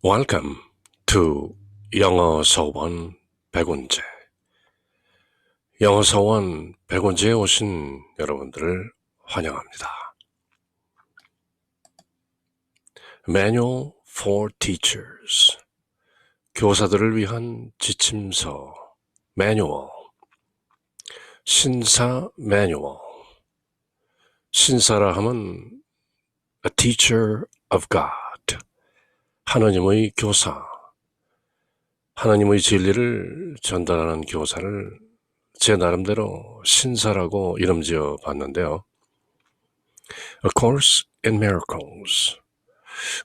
Welcome to 영어 서원 백운재. 영어 서원 백운재에 오신 여러분들을 환영합니다. Manual for Teachers. 교사들을 위한 지침서 Manual. 신사 Manual. 신사라 하면 A Teacher of God. 하나님의 교사. 하나님의 진리를 전달하는 교사를 제 나름대로 신사라고 이름 지어 봤는데요. A Course in Miracles.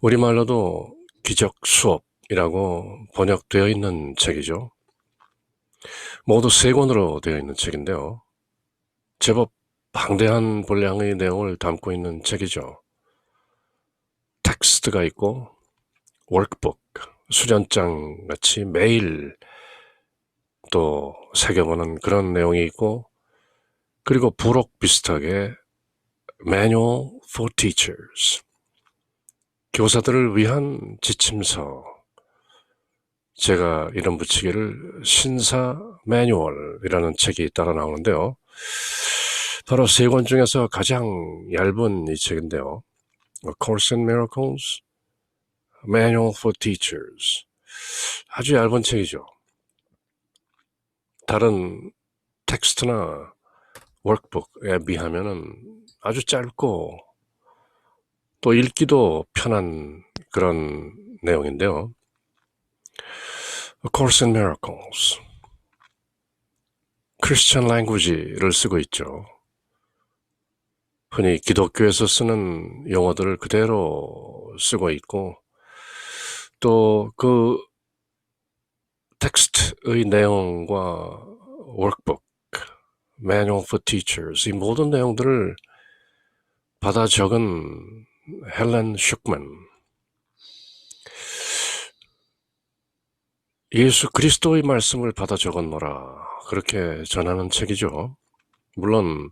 우리말로도 기적 수업이라고 번역되어 있는 책이죠. 모두 3권으로 되어 있는 책인데요. 제법 방대한 분량의 내용을 담고 있는 책이죠. 텍스트가 있고 워크북, 수련장 같이 매일 또 새겨보는 그런 내용이 있고, 그리고 부록 비슷하게 Manual for Teachers. 교사들을 위한 지침서. 제가 이름 붙이기를 신사 매뉴얼이라는 책이 따라 나오는데요. 바로 3권 중에서 가장 얇은 이 책인데요. A Course in Miracles, Manual for Teachers. 아주 얇은 책이죠. 다른 텍스트나 워크북에 비하면은 아주 짧고 또 읽기도 편한 그런 내용인데요. A Course in Miracles. Christian language를 쓰고 있죠. 흔히 기독교에서 쓰는 용어들을 그대로 쓰고 있고, 또 그 텍스트의 내용과 워크북, Manual for Teachers, 이 모든 내용들을 받아 적은 헬렌 슈크만, 예수 그리스도의 말씀을 받아 적었노라, 그렇게 전하는 책이죠. 물론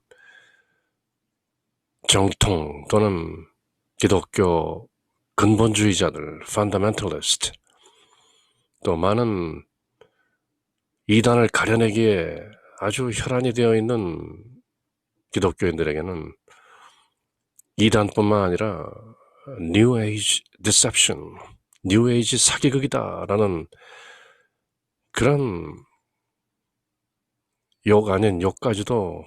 정통 또는 기독교 근본주의자들, fundamentalist, 또 많은 이단을 가려내기에 아주 혈안이 되어 있는 기독교인들에게는 이단뿐만 아니라 New Age Deception, New Age 사기극이다라는 그런 욕 아닌 욕까지도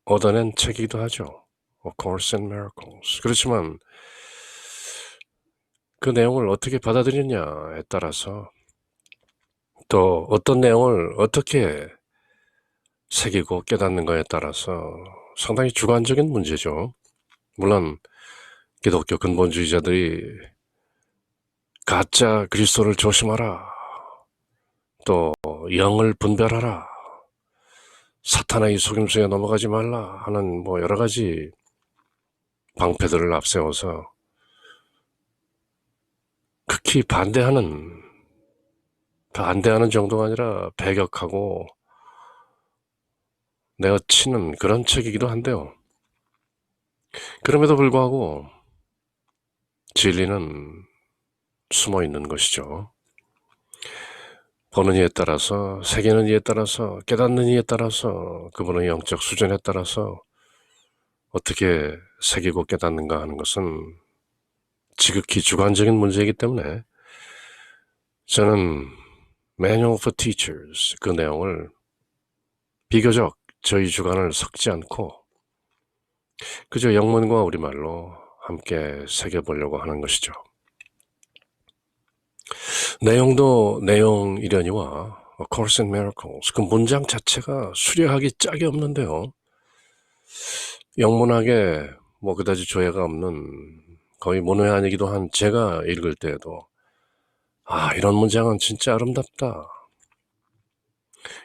얻어낸 책이기도 하죠. A Course in Miracles. 그렇지만 그 내용을 어떻게 받아들이냐에 따라서, 또 어떤 내용을 어떻게 새기고 깨닫는가에 따라서 상당히 주관적인 문제죠. 물론 기독교 근본주의자들이 가짜 그리스도를 조심하라, 또 영을 분별하라, 사탄의 속임수에 넘어가지 말라 하는 여러 가지 방패들을 앞세워서 극히 반대하는 정도가 아니라 배격하고 내어치는 그런 책이기도 한데요. 그럼에도 불구하고 진리는 숨어 있는 것이죠. 보는 이에 따라서, 새기는 이에 따라서, 깨닫는 이에 따라서, 그분의 영적 수준에 따라서 어떻게 새기고 깨닫는가 하는 것은 지극히 주관적인 문제이기 때문에 저는 Manual for Teachers, 그 내용을 비교적 저희 주관을 섞지 않고 그저 영문과 우리말로 함께 새겨보려고 하는 것이죠. 내용도 내용이려니와 A Course in Miracles, 그 문장 자체가 수려하기 짝이 없는데요. 영문학에 그다지 조예가 없는 거의 문외한이기도 한 제가 읽을 때에도 이런 문장은 진짜 아름답다.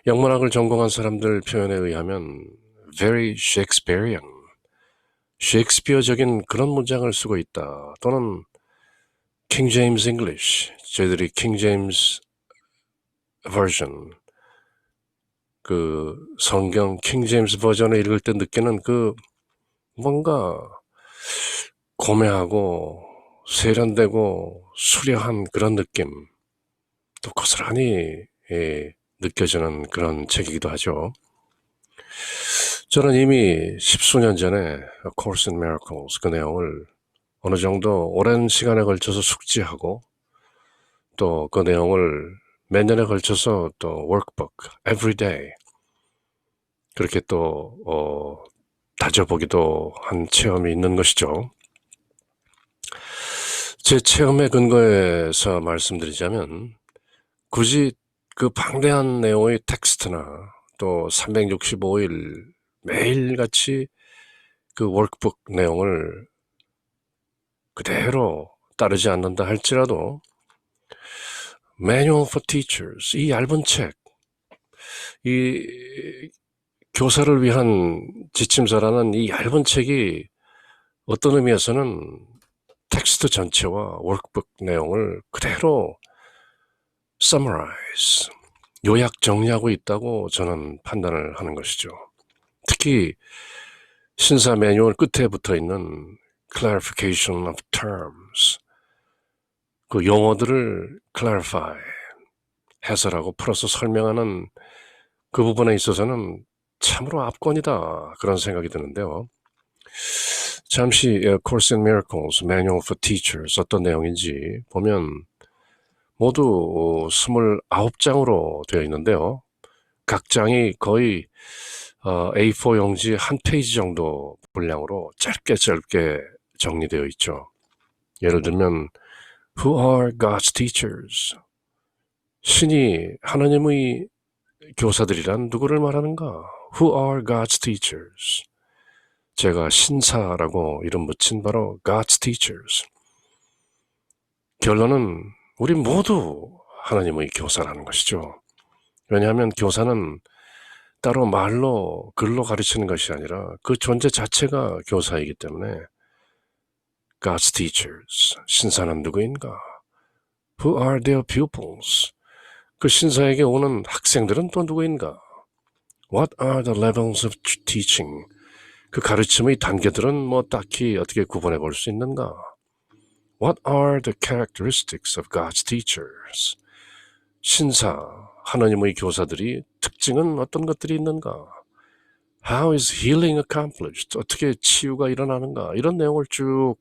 영문학을 전공한 사람들 표현에 의하면 very Shakespearean, 셰익스피어적인 그런 문장을 쓰고 있다. 또는 King James English, 저희들이 King James Version, 그 성경 King James 버전을 읽을 때 느끼는 그 뭔가 고매하고 세련되고 수려한 그런 느낌, 또 고스란히 느껴지는 그런 책이기도 하죠. 저는 이미 십수년 전에 A Course in Miracles 그 내용을 어느 정도 오랜 시간에 걸쳐서 숙지하고 또 그 내용을 몇 년에 걸쳐서 또 workbook, every day 그렇게 또 다져보기도 한 체험이 있는 것이죠. 제 체험에 근거해서 말씀드리자면 굳이 그 방대한 내용의 텍스트나 또 365일 매일같이 그 워크북 내용을 그대로 따르지 않는다 할지라도 Manual for Teachers, 이 얇은 책, 이 교사를 위한 지침서라는 이 얇은 책이 어떤 의미에서는 텍스트 전체와 워크북 내용을 그대로 summarize, 요약 정리하고 있다고 저는 판단을 하는 것이죠. 특히 신사 매뉴얼 끝에 붙어있는 clarification of terms, 그 용어들을 clarify, 해설하고 풀어서 설명하는 그 부분에 있어서는 참으로 압권이다 그런 생각이 드는데요. 잠시 A Course in Miracles, Manual for Teachers 어떤 내용인지 보면 모두 29장으로 되어 있는데요. 각 장이 거의 A4 용지 한 페이지 정도 분량으로 짧게 정리되어 있죠. 예를 들면 Who are God's teachers? 신이 하나님의 교사들이란 누구를 말하는가? Who are God's teachers? 제가 신사라고 이름 붙인 바로 God's teachers. 결론은 우리 모두 하나님의 교사라는 것이죠. 왜냐하면 교사는 따로 말로 글로 가르치는 것이 아니라 그 존재 자체가 교사이기 때문에 God's teachers, 신사는 누구인가? Who are their pupils? 그 신사에게 오는 학생들은 또 누구인가? What are the levels of teaching? 그 가르침의 단계들은 뭐 딱히 어떻게 구분해 볼 수 있는가? What are the characteristics of God's teachers? 신사, 하나님의 교사들이 특징은 어떤 것들이 있는가? How is healing accomplished? 어떻게 치유가 일어나는가? 이런 내용을 쭉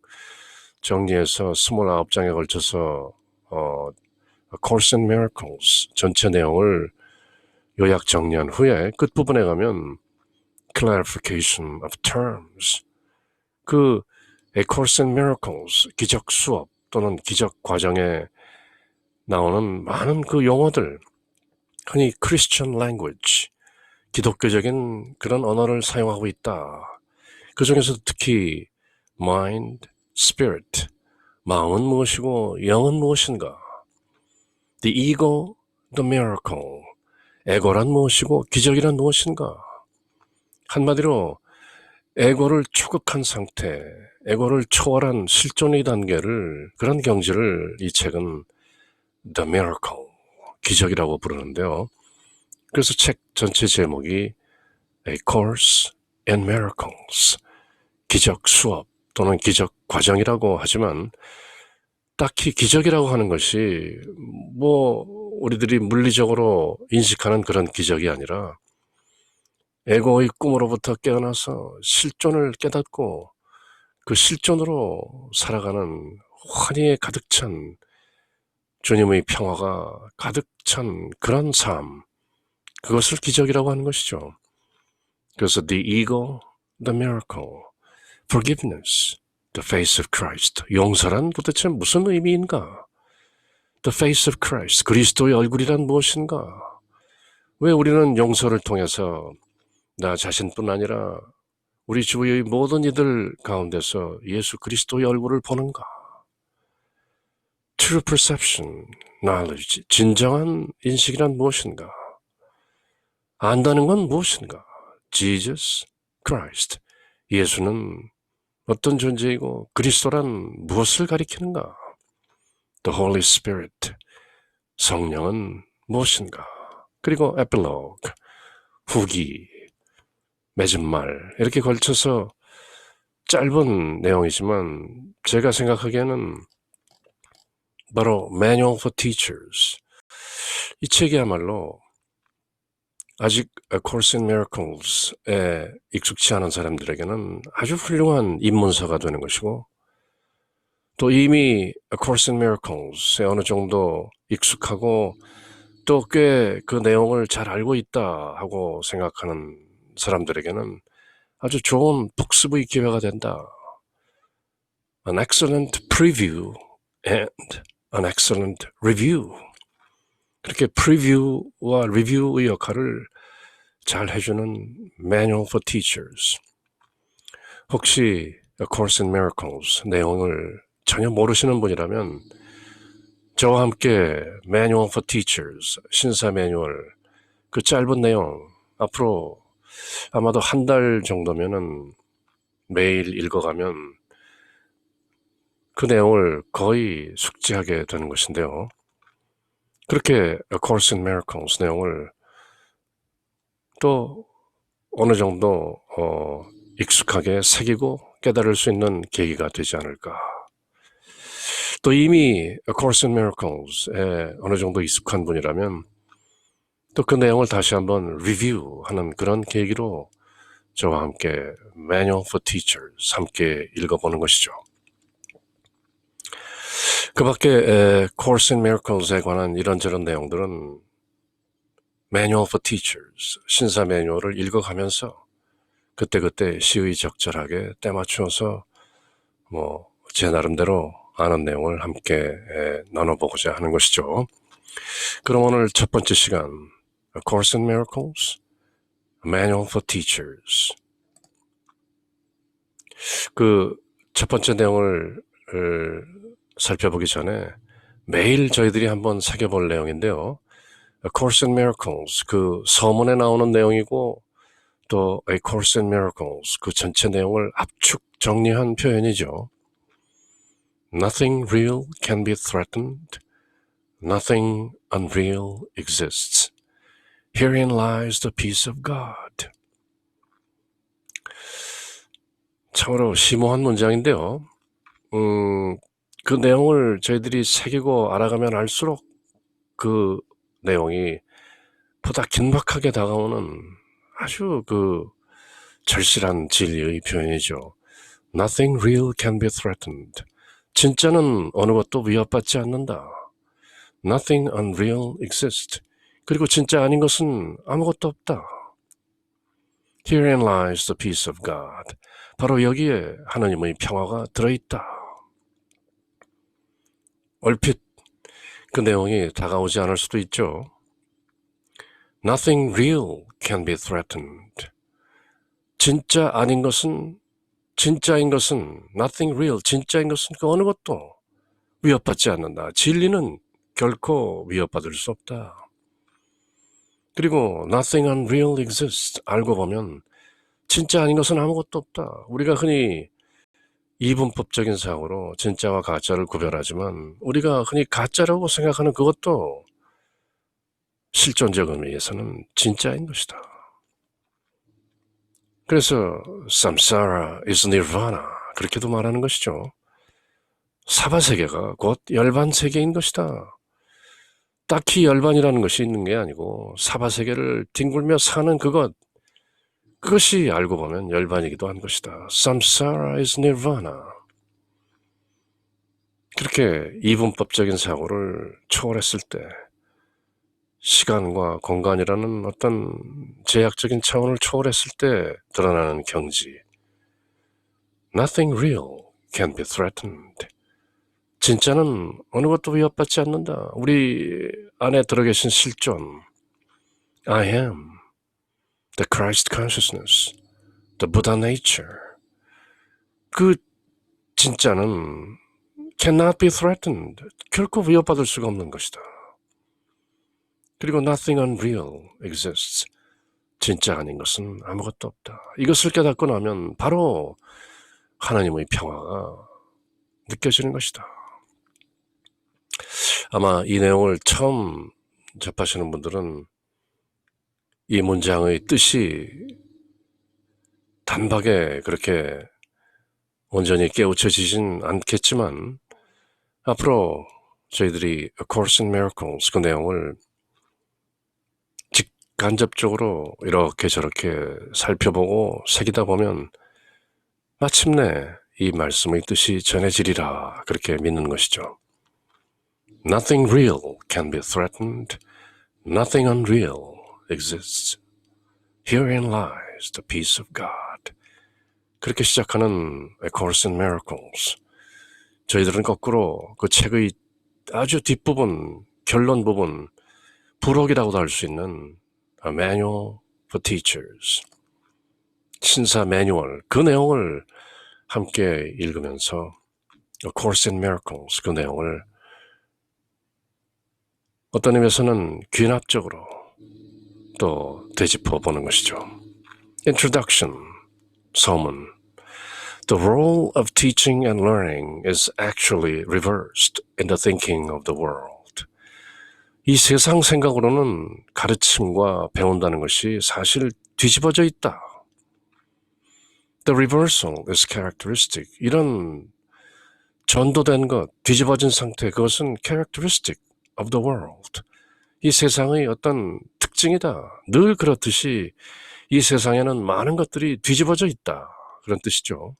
정리해서 29장에 걸쳐서 A Course in Miracles 전체 내용을 요약 정리한 후에 끝부분에 가면 Clarification of Terms, 그 A Course in Miracles, 기적 수업 또는 기적 과정에 나오는 많은 그 용어들, 흔히 Christian language, 기독교적인 그런 언어를 사용하고 있다. 그 중에서도 특히 mind, spirit, 마음은 무엇이고 영은 무엇인가? The ego, the miracle, 에고란 무엇이고 기적이란 무엇인가? 한마디로 에고를 초극한 상태, 에고를 초월한 실존의 단계를, 그런 경지를 이 책은 The Miracle, 기적이라고 부르는데요. 그래서 책 전체 제목이 A Course in Miracles, 기적 수업 또는 기적 과정이라고 하지만 딱히 기적이라고 하는 것이 뭐 우리들이 물리적으로 인식하는 그런 기적이 아니라 에고의 꿈으로부터 깨어나서 실존을 깨닫고 그 실존으로 살아가는 환희에 가득 찬 주님의 평화가 가득 찬 그런 삶, 그것을 기적이라고 하는 것이죠. 그래서 the ego, the miracle, forgiveness, the face of Christ. 용서란 도대체 무슨 의미인가? The face of Christ, 그리스도의 얼굴이란 무엇인가? 왜 우리는 용서를 통해서 나 자신뿐 아니라 우리 주위의 모든 이들 가운데서 예수 그리스도의 얼굴을 보는가? True perception, knowledge, 진정한 인식이란 무엇인가? 안다는 건 무엇인가? Jesus Christ, 예수는 어떤 존재이고 그리스도란 무엇을 가리키는가? The Holy Spirit, 성령은 무엇인가? 그리고 epilogue, 후기, 맺은말, 이렇게 걸쳐서 짧은 내용이지만 제가 생각하기에는 바로 Manual for Teachers. 이 책이야말로 아직 A Course in Miracles에 익숙치 않은 사람들에게는 아주 훌륭한 입문서가 되는 것이고, 또 이미 A Course in Miracles에 어느 정도 익숙하고 또 꽤 그 내용을 잘 알고 있다 하고 생각하는 사람들에게는 아주 좋은 복습의 기회가 된다. An excellent preview and an excellent review. 그렇게 프리뷰와 리뷰의 역할을 잘 해주는 Manual for Teachers. 혹시 A Course in Miracles 내용을 전혀 모르시는 분이라면 저와 함께 Manual for Teachers, 신사 매뉴얼, 그 짧은 내용 앞으로 아마도 한 달 정도면은 매일 읽어가면 그 내용을 거의 숙지하게 되는 것인데요. 그렇게 A Course in Miracles 내용을 또 어느 정도 익숙하게 새기고 깨달을 수 있는 계기가 되지 않을까. 또 이미 A Course in Miracles에 어느 정도 익숙한 분이라면 또 그 내용을 다시 한번 리뷰하는 그런 계기로 저와 함께 Manual for Teachers 함께 읽어보는 것이죠. 그 밖에 Course in Miracles에 관한 이런저런 내용들은 Manual for Teachers, 신사 매뉴얼을 읽어가면서 그때그때 시의적절하게 때맞추어서 제 나름대로 아는 내용을 함께 나눠보고자 하는 것이죠. 그럼 오늘 첫 번째 시간 A Course in Miracles, Manual for Teachers. 그 첫 번째 내용을 살펴보기 전에 매일 저희들이 한번 새겨볼 내용인데요. A Course in Miracles, 그 서문에 나오는 내용이고 또 A Course in Miracles, 그 전체 내용을 압축 정리한 표현이죠. Nothing real can be threatened. Nothing unreal exists. Herein lies the peace of God. 참으로 심오한 문장인데요. 그 내용을 저희들이 새기고 알아가면 알수록 그 내용이 보다 긴박하게 다가오는 아주 그 절실한 진리의 표현이죠. Nothing real can be threatened. 진짜는 어느 것도 위협받지 않는다. Nothing unreal exists. 그리고 진짜 아닌 것은 아무것도 없다. Herein lies the peace of God. 바로 여기에 하나님의 평화가 들어있다. 얼핏 그 내용이 다가오지 않을 수도 있죠. Nothing real can be threatened. 진짜 아닌 것은, 진짜인 것은, nothing real, 진짜인 것은 그 어느 것도 위협받지 않는다. 진리는 결코 위협받을 수 없다. 그리고 nothing unreal exists. 알고 보면 진짜 아닌 것은 아무것도 없다. 우리가 흔히 이분법적인 사고로 진짜와 가짜를 구별하지만 우리가 흔히 가짜라고 생각하는 그것도 실존적 의미에서는 진짜인 것이다. 그래서 samsara is nirvana 그렇게도 말하는 것이죠. 사바세계가 곧 열반세계인 것이다. 딱히 열반이라는 것이 있는 게 아니고 사바세계를 뒹굴며 사는 그것이 알고 보면 열반이기도 한 것이다. samsara is nirvana. 그렇게 이분법적인 사고를 초월했을 때 시간과 공간이라는 어떤 제약적인 차원을 초월했을 때 드러나는 경지. Nothing real can be threatened. 진짜는 어느 것도 위협받지 않는다. 우리 안에 들어계신 실존. I am the Christ consciousness, the Buddha nature. 그 진짜는 cannot be threatened. 결코 위협받을 수가 없는 것이다. 그리고 nothing unreal exists. 진짜 아닌 것은 아무것도 없다. 이것을 깨닫고 나면 바로 하나님의 평화가 느껴지는 것이다. 아마 이 내용을 처음 접하시는 분들은 이 문장의 뜻이 단박에 그렇게 온전히 깨우쳐지진 않겠지만 앞으로 저희들이 A Course in Miracles 그 내용을 직간접적으로 이렇게 저렇게 살펴보고 새기다 보면 마침내 이 말씀의 뜻이 전해지리라 그렇게 믿는 것이죠. Nothing real can be threatened. Nothing unreal exists. Herein lies the peace of God. 그렇게 시작하는 A Course in Miracles. 저희들은 거꾸로 그 책의 아주 뒷부분, 결론 부분, 부록이라고도 할 수 있는 A Manual for Teachers. 신사 매뉴얼, 그 내용을 함께 읽으면서 A Course in Miracles, 그 내용을 어떤 의미에서는 귀납적으로 또 되짚어 보는 것이죠. Introduction, 서문. The role of teaching and learning is actually reversed in the thinking of the world. 이 세상 생각으로는 가르침과 배운다는 것이 사실 뒤집어져 있다. The reversal is characteristic. 이런 전도된 것, 뒤집어진 상태, 그것은 characteristic of the world. 이 세상의 어떤 특징이다. 늘 그렇듯이 이 세상에는 많은 것들이 뒤집어져 있다. 그런 뜻이죠.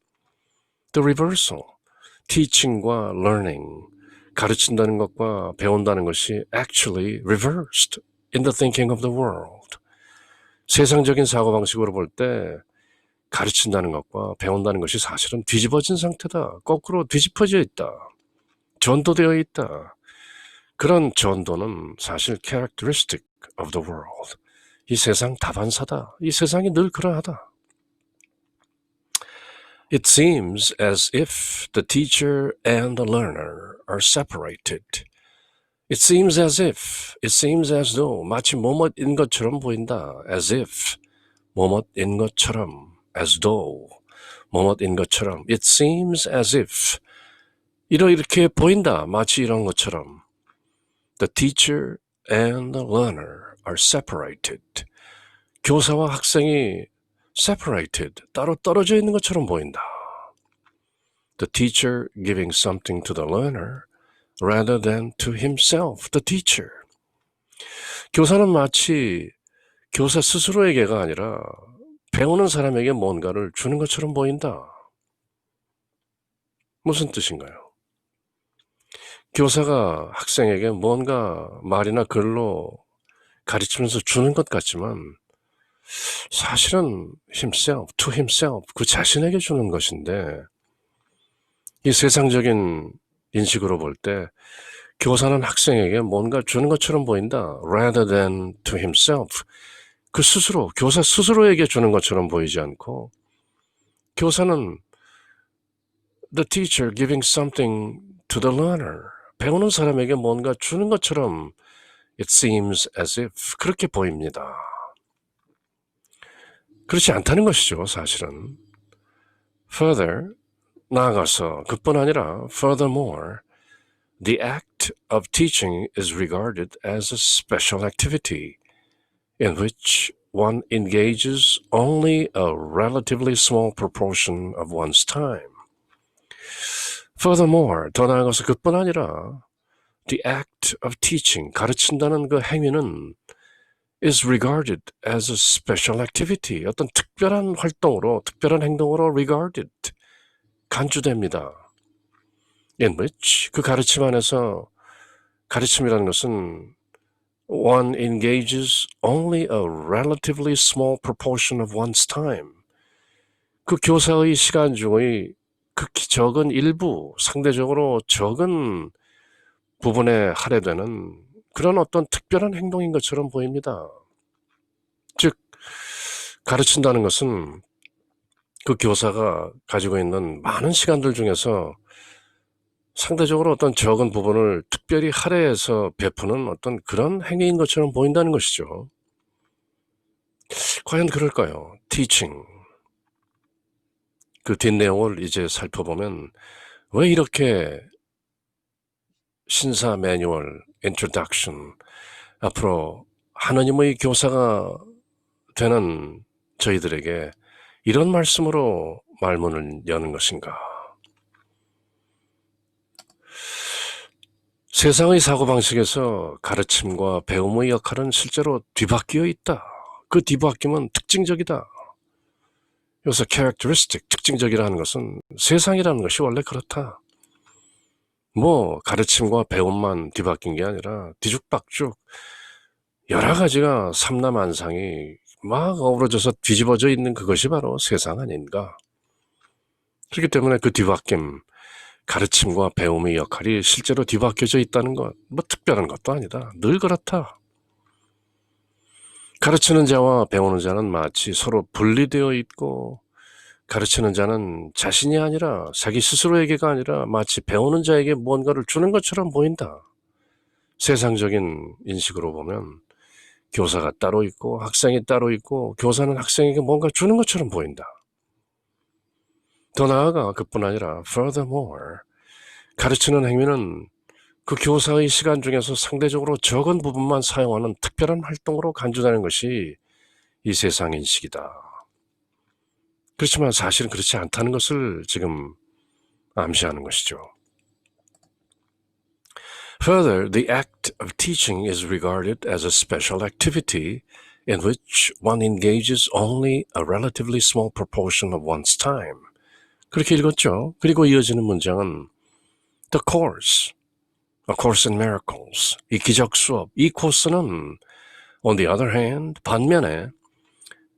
The reversal, teaching과 learning, 가르친다는 것과 배운다는 것이 actually reversed in the thinking of the world. 세상적인 사고방식으로 볼 때 가르친다는 것과 배운다는 것이 사실은 뒤집어진 상태다. 거꾸로 뒤집어져 있다. 전도되어 있다. 그런 전도는 사실 characteristic of the world. 이 세상 다반사다. 이 세상이 늘 그러하다. It seems as if the teacher and the learner are separated. It seems as if, it seems as though, 마치 뭐뭇인 것처럼 보인다. As if, 뭐뭇인 것처럼, as though, 뭐뭇인 것처럼. It seems as if, 이렇게 보인다. 마치 이런 것처럼. The teacher and the learner are separated. 교사와 학생이 separated, 따로 떨어져 있는 것처럼 보인다. The teacher giving something to the learner rather than to himself, the teacher. 교사는 마치 교사 스스로에게가 아니라 배우는 사람에게 뭔가를 주는 것처럼 보인다. 무슨 뜻인가요? 교사가 학생에게 뭔가 말이나 글로 가르치면서 주는 것 같지만 사실은 himself, to himself, 그 자신에게 주는 것인데 이 세상적인 인식으로 볼 때 교사는 학생에게 뭔가 주는 것처럼 보인다. rather than to himself. 그 스스로, 교사 스스로에게 주는 것처럼 보이지 않고 교사는 the teacher giving something to the learner. 배우는 사람에게 뭔가 주는 것처럼 it seems as if 그렇게 보입니다. 그렇지 않다는 것이죠, 사실은. Further, 나아가서 그뿐 아니라 furthermore, the act of teaching is regarded as a special activity in which one engages only a relatively small proportion of one's time. Furthermore, 더 나아가서 그뿐 아니라 the act of teaching, 가르친다는 그 행위는 is regarded as a special activity, 어떤 특별한 활동으로, 특별한 행동으로 regarded, 간주됩니다. In which, 그 가르침 안에서 가르침이라는 것은 one engages only a relatively small proportion of one's time. 그 교사의 시간 중의 극히 적은 일부, 상대적으로 적은 부분에 할애되는 그런 어떤 특별한 행동인 것처럼 보입니다. 즉, 가르친다는 것은 그 교사가 가지고 있는 많은 시간들 중에서 상대적으로 어떤 적은 부분을 특별히 할애해서 베푸는 어떤 그런 행위인 것처럼 보인다는 것이죠. 과연 그럴까요? Teaching. 그 뒷내용을 이제 살펴보면 왜 이렇게 신사 매뉴얼, introduction, 앞으로 하나님의 교사가 되는 저희들에게 이런 말씀으로 말문을 여는 것인가? 세상의 사고방식에서 가르침과 배움의 역할은 실제로 뒤바뀌어 있다. 그 뒤바뀜은 특징적이다. 여기서 characteristic, 특징적이라는 것은 세상이라는 것이 원래 그렇다. 뭐 가르침과 배움만 뒤바뀐 게 아니라 뒤죽박죽 여러 가지가 삼라만상이 막 어우러져서 뒤집어져 있는 그것이 바로 세상 아닌가. 그렇기 때문에 그 뒤바뀜, 가르침과 배움의 역할이 실제로 뒤바뀌어져 있다는 것, 뭐 특별한 것도 아니다. 늘 그렇다. 가르치는 자와 배우는 자는 마치 서로 분리되어 있고, 가르치는 자는 자신이 아니라 자기 스스로에게가 아니라 마치 배우는 자에게 무언가를 주는 것처럼 보인다. 세상적인 인식으로 보면 교사가 따로 있고 학생이 따로 있고 교사는 학생에게 뭔가 주는 것처럼 보인다. 더 나아가 그뿐 아니라 furthermore, 가르치는 행위는 그 교사의 시간 중에서 상대적으로 적은 부분만 사용하는 특별한 활동으로 간주되는 것이 이 세상 인식이다. 그렇지만 사실은 그렇지 않다는 것을 지금 암시하는 것이죠. Further, the act of teaching is regarded as a special activity in which one engages only a relatively small proportion of one's time. 그렇게 읽었죠. 그리고 이어지는 문장은 The course, A Course in Miracles, 이 기적 수업, 이 코스는 on the other hand, 반면에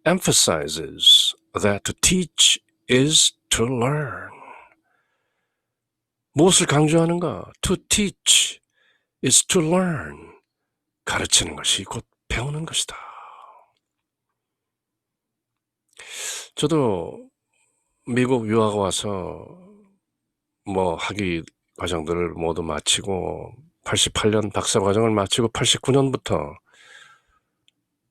emphasizes that to teach is to learn. 무엇을 강조하는가? To teach is to learn. 가르치는 것이 곧 배우는 것이다. 저도 미국 유학 와서 뭐 학위 과정들을 모두 마치고 88년 박사과정을 마치고 89년부터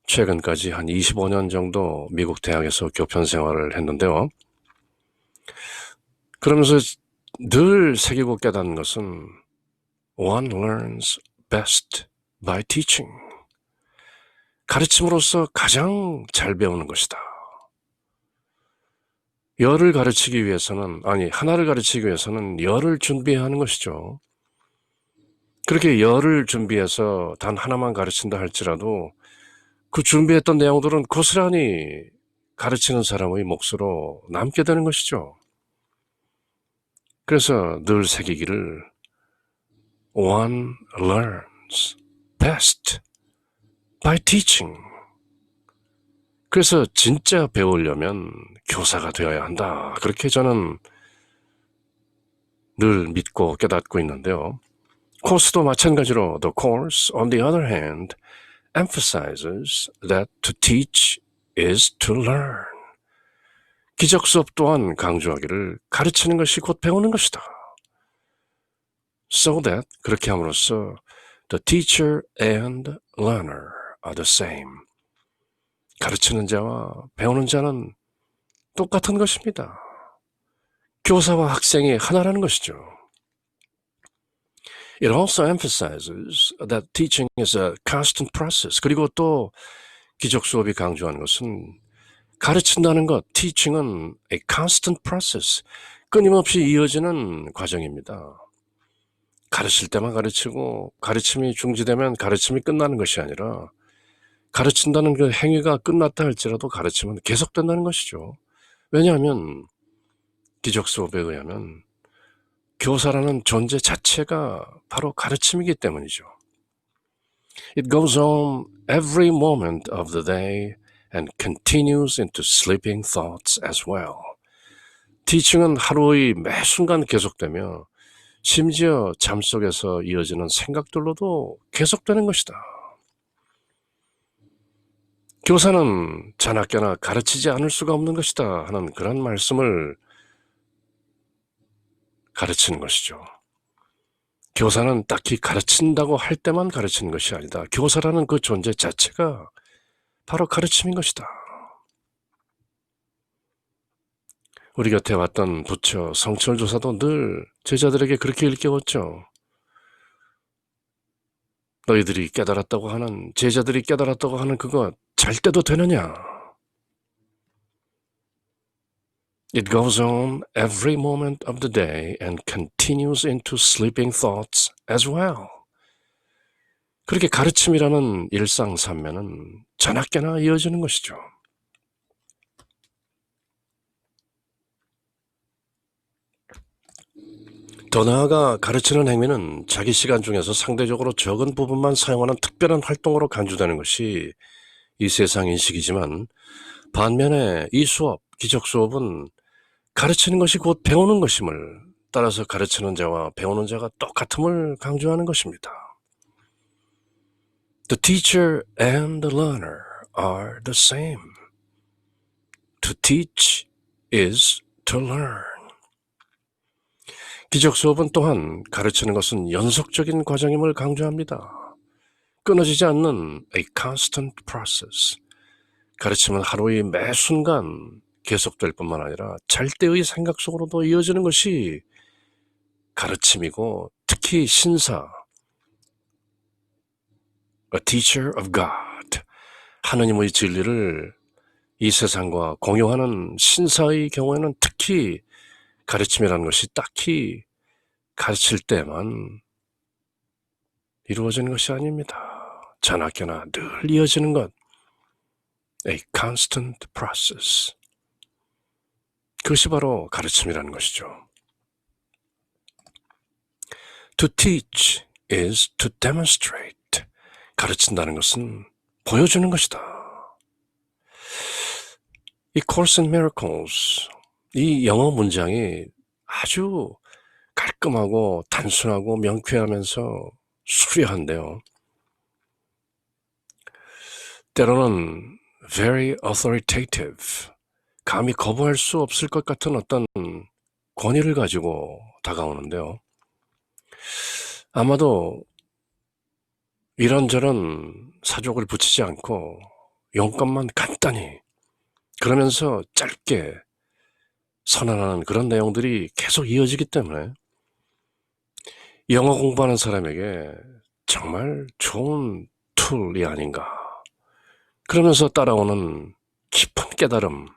최근까지 한 25년 정도 미국 대학에서 교편 생활을 했는데요. 그러면서 늘 새기고 깨닫는 것은 One learns best by teaching. 가르침으로써 가장 잘 배우는 것이다. 열을 가르치기 위해서는, 하나를 가르치기 위해서는 열을 준비해야 하는 것이죠. 그렇게 열을 준비해서 단 하나만 가르친다 할지라도 그 준비했던 내용들은 고스란히 가르치는 사람의 몫으로 남게 되는 것이죠. 그래서 늘 새기기를 One learns best by teaching. 그래서 진짜 배우려면 교사가 되어야 한다. 그렇게 저는 늘 믿고 깨닫고 있는데요. 코스도 마찬가지로 The course, on the other hand, emphasizes that to teach is to learn. 기적 수업 또한 강조하기를 가르치는 것이 곧 배우는 것이다. So that, 그렇게 함으로써 the teacher and learner are the same. 가르치는 자와 배우는 자는 똑같은 것입니다. 교사와 학생이 하나라는 것이죠. It also emphasizes that teaching is a constant process. 그리고 또 기적 수업이 강조하는 것은 가르친다는 것, teaching은 a constant process, 끊임없이 이어지는 과정입니다. 가르칠 때만 가르치고 가르침이 중지되면 가르침이 끝나는 것이 아니라 가르친다는 그 행위가 끝났다 할지라도 가르침은 계속된다는 것이죠. 왜냐하면 기적 수업에 의하면 교사라는 존재 자체가 바로 가르침이기 때문이죠. It goes on every moment of the day and continues into sleeping thoughts as well. teaching은 하루의 매 순간 계속되며 심지어 잠속에서 이어지는 생각들로도 계속되는 것이다. 교사는 자나깨나 가르치지 않을 수가 없는 것이다 하는 그런 말씀을 가르치는 것이죠. 교사는 딱히 가르친다고 할 때만 가르치는 것이 아니다. 교사라는 그 존재 자체가 바로 가르침인 것이다. 우리 곁에 왔던 부처 성철 조사도 늘 제자들에게 그렇게 일깨웠죠. 너희들이 깨달았다고 하는, 제자들이 깨달았다고 하는 그거 잘 때도 되느냐? It goes on every moment of the day and continues into sleeping thoughts as well. 그렇게 가르침이라는 일상산면은 자나깨나 이어지는 것이죠. 더 나아가 가르치는 행위는 자기 시간 중에서 상대적으로 적은 부분만 사용하는 특별한 활동으로 간주되는 것이 이 세상 인식이지만, 반면에 이 수업, 기적 수업은 가르치는 것이 곧 배우는 것임을, 따라서 가르치는 자와 배우는 자가 똑같음을 강조하는 것입니다. The teacher and the learner are the same. To teach is to learn. 기적 수업은 또한 가르치는 것은 연속적인 과정임을 강조합니다. 끊어지지 않는 a constant process. 가르침은 하루의 매 순간 계속될 뿐만 아니라 잘 때의 생각 속으로도 이어지는 것이 가르침이고, 특히 신사, a teacher of God, 하느님의 진리를 이 세상과 공유하는 신사의 경우에는 특히 가르침이라는 것이 딱히 가르칠 때만 이루어지는 것이 아닙니다. 자나깨나 늘 이어지는 것, a constant process. 그것이 바로 가르침이라는 것이죠. To teach is to demonstrate. 가르친다는 것은 보여주는 것이다. 이 Course in Miracles, 이 영어 문장이 아주 깔끔하고 단순하고 명쾌하면서 수려한데요. 때로는 very authoritative, 감히 거부할 수 없을 것 같은 어떤 권위를 가지고 다가오는데요. 아마도 이런저런 사족을 붙이지 않고 용건만 간단히, 그러면서 짧게 선언하는 그런 내용들이 계속 이어지기 때문에 영어 공부하는 사람에게 정말 좋은 툴이 아닌가. 그러면서 따라오는 깊은 깨달음,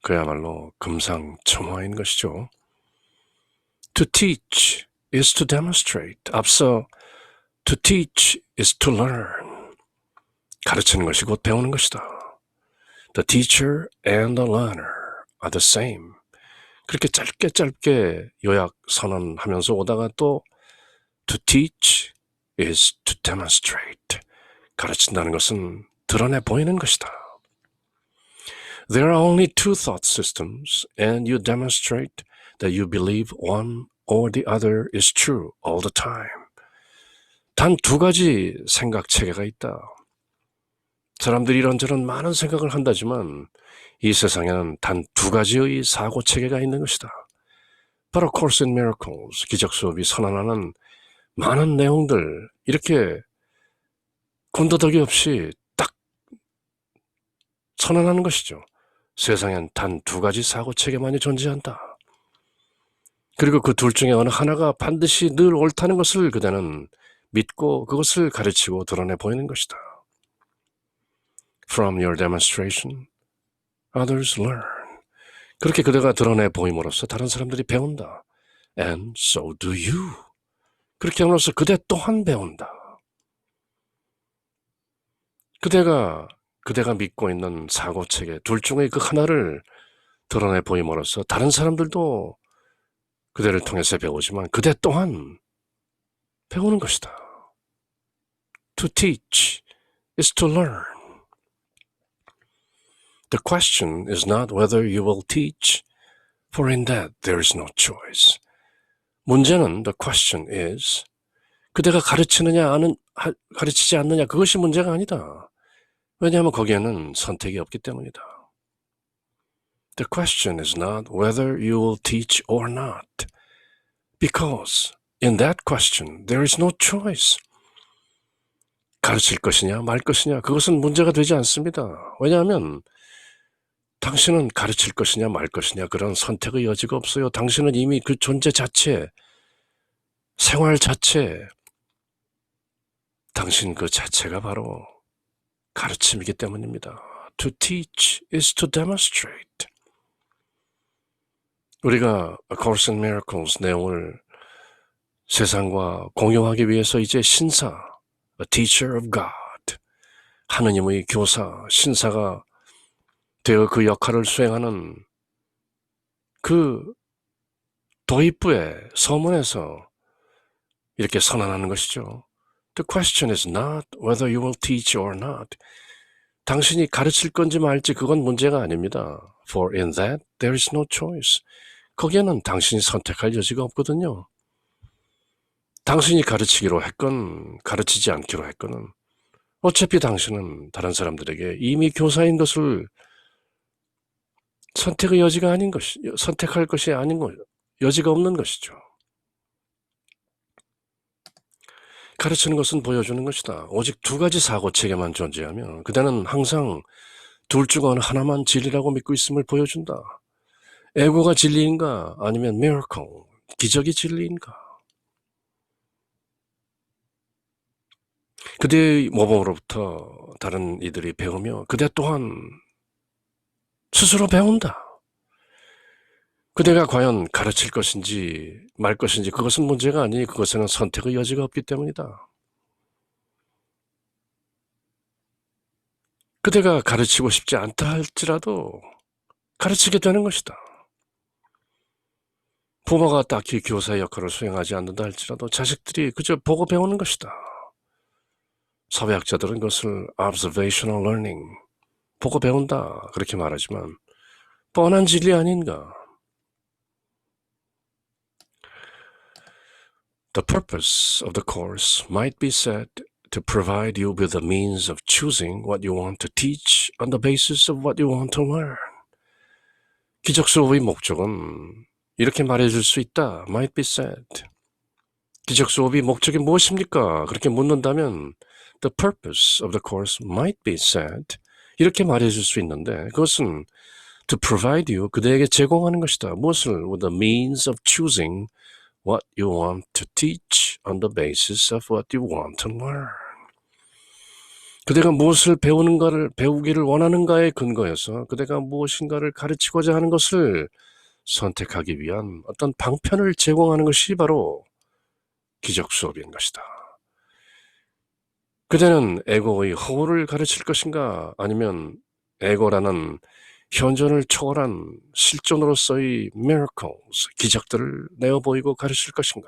그야말로 금상첨화인 것이죠. To teach is to demonstrate. 앞서 to teach is to learn. 가르치는 것이 곧 배우는 것이다. The teacher and the learner are the same. 그렇게 짧게 요약 선언하면서 오다가 또 to teach is to demonstrate. 가르친다는 것은 드러내 보이는 것이다. There are only two thought systems, and you demonstrate that you believe one or the other is true all the time. 단 두 가지 생각 체계가 있다. 사람들이 이런저런 많은 생각을 한다지만 이 세상에는 단 두 가지의 사고 체계가 있는 것이다. 바로 Course in Miracles, 기적 수업이 선언하는 많은 내용들, 이렇게 군더더기 없이 딱 선언하는 것이죠. 세상엔 단 두 가지 사고 체계만이 존재한다. 그리고 그 둘 중에 어느 하나가 반드시 늘 옳다는 것을 그대는 믿고 그것을 가르치고 드러내 보이는 것이다. From your demonstration, others learn. 그렇게 그대가 드러내 보임으로써 다른 사람들이 배운다. And so do you. 그렇게 함으로써 그대 또한 배운다. 그대가 믿고 있는 사고체계 둘 중에 그 하나를 드러내 보임으로써 다른 사람들도 그대를 통해서 배우지만 그대 또한 배우는 것이다. To teach is to learn. The question is not whether you will teach, for in that there is no choice. 문제는 the question is, 그대가 가르치지 않느냐, 그것이 문제가 아니다. 왜냐하면 거기에는 선택이 없기 때문이다. The question is not whether you will teach or not, because in that question there is no choice. 가르칠 것이냐 말 것이냐, 그것은 문제가 되지 않습니다. 왜냐하면 당신은 가르칠 것이냐 말 것이냐 그런 선택의 여지가 없어요. 당신은 이미 그 존재 자체, 생활 자체, 당신 그 자체가 바로 가르침이기 때문입니다. To teach is to demonstrate. 우리가 A Course in Miracles 내용을 세상과 공유하기 위해서 이제 신사, a teacher of God, 하느님의 교사, 신사가 되어 그 역할을 수행하는 그 도입부의 서문에서 이렇게 선언하는 것이죠. The question is not whether you will teach or not. 당신이 가르칠 건지 말지 그건 문제가 아닙니다. For in that there is no choice. 거기에는 당신이 선택할 여지가 없거든요. 당신이 가르치기로 했건 가르치지 않기로 했건은 어차피 당신은 다른 사람들에게 이미 교사인 것을 선택의 여지가 아닌 것이, 선택할 것이 아닌 것, 여지가 없는 것이죠. 가르치는 것은 보여주는 것이다. 오직 두 가지 사고체계만 존재하면 그대는 항상 둘 중 어느 하나만 진리라고 믿고 있음을 보여준다. 에고가 진리인가 아니면 miracle, 기적이 진리인가. 그대의 모범으로부터 다른 이들이 배우며 그대 또한 스스로 배운다. 그대가 과연 가르칠 것인지 말 것인지 그것은 문제가 아니 그것에는 선택의 여지가 없기 때문이다. 그대가 가르치고 싶지 않다 할지라도 가르치게 되는 것이다. 부모가 딱히 교사의 역할을 수행하지 않는다 할지라도 자식들이 그저 보고 배우는 것이다. 사회학자들은 그것을 observational learning, 보고 배운다 그렇게 말하지만 뻔한 진리 아닌가. The purpose of the course might be said to provide you with the means of choosing what you want to teach on the basis of what you want to learn. 기적 수업의 목적은 이렇게 말해줄 수 있다. Might be said. 기적 수업이 목적이 무엇입니까? 그렇게 묻는다면 The purpose of the course might be said. 이렇게 말해줄 수 있는데 그것은 to provide you, 그대에게 제공하는 것이다. 무엇을? With the means of choosing what you want to teach on the basis of what you want to learn. 그대가 무엇을 배우기를 원하는가에 근거해서 그대가 무엇인가를 가르치고자 하는 것을 선택하기 위한 어떤 방편을 제공하는 것이 바로 기적 수업인 것이다. 그대는 에고의 허울을 가르칠 것인가 아니면 에고라는 현존을 초월한 실존으로서의 miracles, 기적들을 내어 보이고 가르칠 것인가?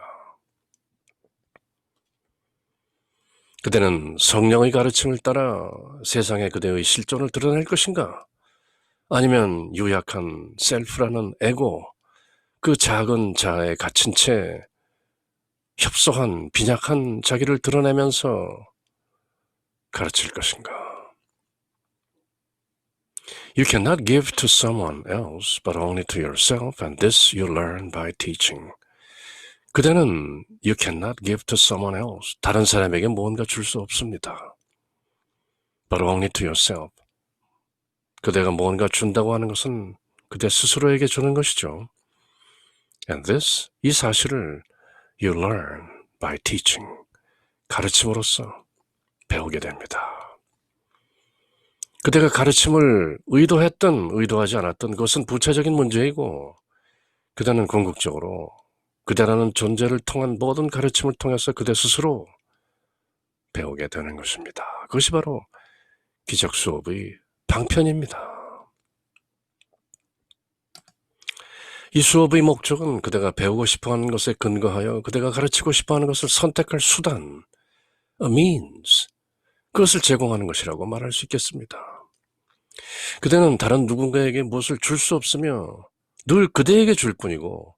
그대는 성령의 가르침을 따라 세상에 그대의 실존을 드러낼 것인가? 아니면 유약한 셀프라는 에고, 그 작은 자아에 갇힌 채 협소한 빈약한 자기를 드러내면서 가르칠 것인가? You cannot give to someone else but only to yourself, and this you learn by teaching. 그대는 you cannot give to someone else. 다른 사람에게 무언가 줄 수 없습니다. But only to yourself. 그대가 무언가 준다고 하는 것은 그대 스스로에게 주는 것이죠. And this, 이 사실을 you learn by teaching. 가르침으로써 배우게 됩니다. 그대가 가르침을 의도했든 의도하지 않았든 그것은 부차적인 문제이고 그대는 궁극적으로 그대라는 존재를 통한 모든 가르침을 통해서 그대 스스로 배우게 되는 것입니다. 그것이 바로 기적 수업의 방편입니다. 이 수업의 목적은 그대가 배우고 싶어하는 것에 근거하여 그대가 가르치고 싶어하는 것을 선택할 수단, a means, 그것을 제공하는 것이라고 말할 수 있겠습니다. 그대는 다른 누군가에게 무엇을 줄 수 없으며 늘 그대에게 줄 뿐이고